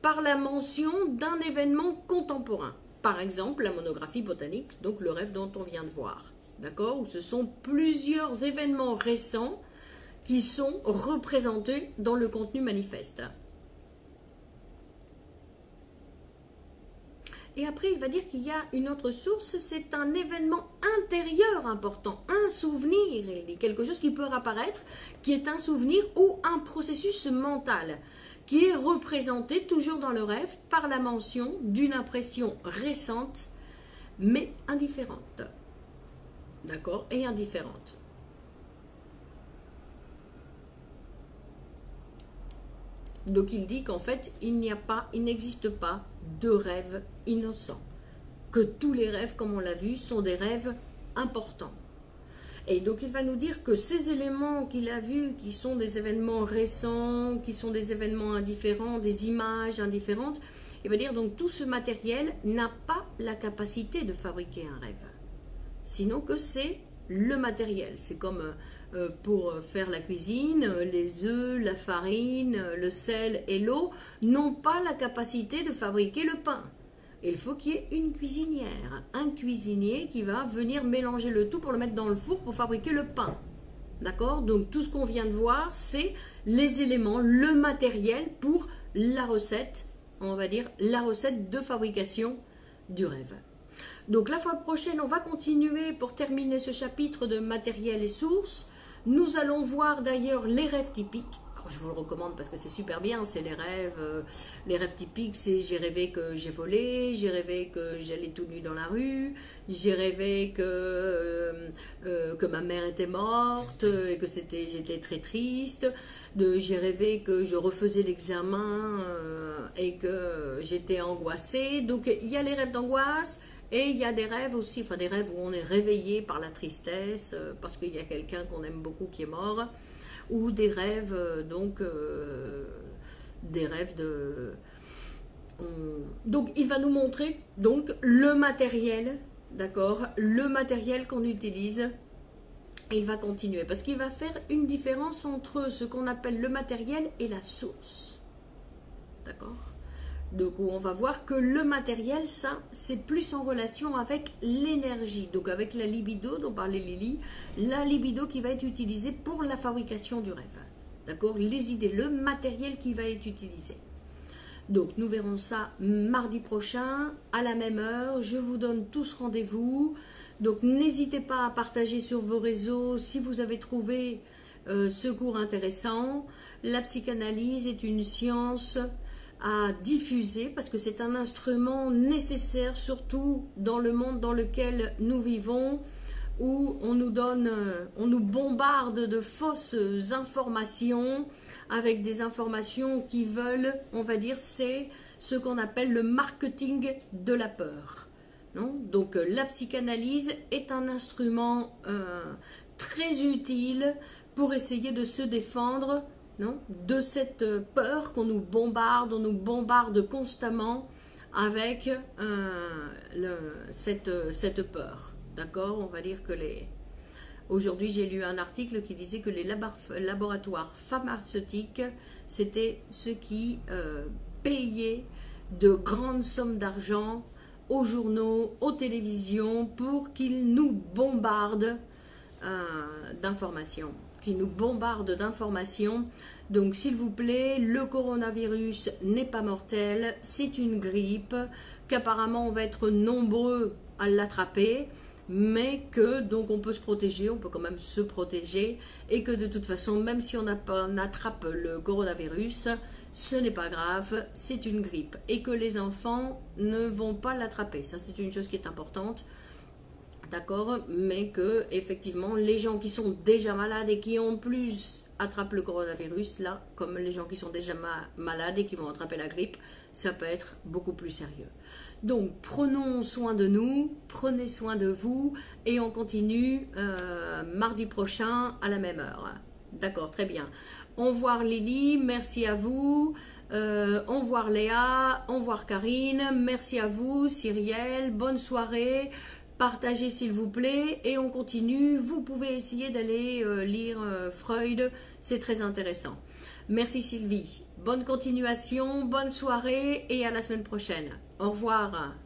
par la mention d'un événement contemporain. Par exemple, la monographie botanique, donc le rêve dont on vient de voir. D'accord? Où ce sont plusieurs événements récents qui sont représentés dans le contenu manifeste. Et après, il va dire qu'il y a une autre source, c'est un événement intérieur important, un souvenir, il dit, quelque chose qui peut apparaître, qui est un souvenir ou un processus mental, qui est représenté toujours dans le rêve par la mention d'une impression récente, mais indifférente. D'accord? Et indifférente. Donc il dit qu'en fait, il n'existe pas de rêve innocent. Que tous les rêves, comme on l'a vu, sont des rêves importants. Et donc il va nous dire que ces éléments qu'il a vus, qui sont des événements récents, qui sont des événements indifférents, des images indifférentes, il va dire donc tout ce matériel n'a pas la capacité de fabriquer un rêve. Sinon que c'est le matériel. C'est comme pour faire la cuisine, les œufs, la farine, le sel et l'eau n'ont pas la capacité de fabriquer le pain. Il faut qu'il y ait une cuisinière, un cuisinier qui va venir mélanger le tout pour le mettre dans le four pour fabriquer le pain. D'accord? Donc tout ce qu'on vient de voir, c'est les éléments, le matériel pour la recette, on va dire la recette de fabrication du rêve. Donc la fois prochaine, on va continuer pour terminer ce chapitre de matériel et sources. Nous allons voir d'ailleurs les rêves typiques. Alors, je vous le recommande parce que c'est super bien, c'est les rêves. Les rêves typiques, c'est j'ai rêvé que j'ai volé, j'ai rêvé que j'allais tout nu dans la rue, j'ai rêvé que ma mère était morte et que j'étais très triste, j'ai rêvé que je refaisais l'examen et que j'étais angoissée. Donc il y a les rêves d'angoisse. Et il y a des rêves aussi, enfin des rêves où on est réveillé par la tristesse, parce qu'il y a quelqu'un qu'on aime beaucoup qui est mort, ou des rêves, des rêves de... Donc il va nous montrer donc le matériel, d'accord, le matériel qu'on utilise, et il va continuer, parce qu'il va faire une différence entre ce qu'on appelle le matériel et la source, d'accord. Donc on va voir que le matériel, ça, c'est plus en relation avec l'énergie, donc avec la libido dont parlait Lily, la libido qui va être utilisée pour la fabrication du rêve. D'accord? Les idées, le matériel qui va être utilisé. Donc nous verrons ça mardi prochain, à la même heure. Je vous donne tous rendez-vous. Donc n'hésitez pas à partager sur vos réseaux si vous avez trouvé ce cours intéressant. La psychanalyse est une science à diffuser parce que c'est un instrument nécessaire, surtout dans le monde dans lequel nous vivons, où on nous bombarde de fausses informations, avec des informations qui veulent, on va dire, c'est ce qu'on appelle le marketing de la peur. Non? Donc la psychanalyse est un instrument très utile pour essayer de se défendre, non, de cette peur qu'on nous bombarde, on nous bombarde constamment avec cette peur. D'accord? On va dire que aujourd'hui j'ai lu un article qui disait que les laboratoires pharmaceutiques, c'était ceux qui payaient de grandes sommes d'argent aux journaux, aux télévisions, pour qu'ils nous bombardent d'informations. Qui nous bombarde d'informations. Donc s'il vous plaît, le coronavirus n'est pas mortel, c'est une grippe, qu'apparemment on va être nombreux à l'attraper, mais que donc on peut se protéger, on peut quand même se protéger, et que de toute façon, même si on attrape le coronavirus, ce n'est pas grave, c'est une grippe, et que les enfants ne vont pas l'attraper. Ça, c'est une chose qui est importante. D'accord, mais que effectivement les gens qui sont déjà malades et qui en plus attrapent le coronavirus, là, comme les gens qui sont déjà malades et qui vont attraper la grippe, ça peut être beaucoup plus sérieux. Donc prenons soin de nous, prenez soin de vous, et on continue mardi prochain à la même heure. D'accord, très bien. Au revoir Lily, merci à vous. Au revoir Léa, au revoir Karine, merci à vous. Cyrielle, bonne soirée. Partagez s'il vous plaît, et on continue. Vous pouvez essayer d'aller lire Freud, c'est très intéressant. Merci Sylvie, bonne continuation, bonne soirée et à la semaine prochaine. Au revoir.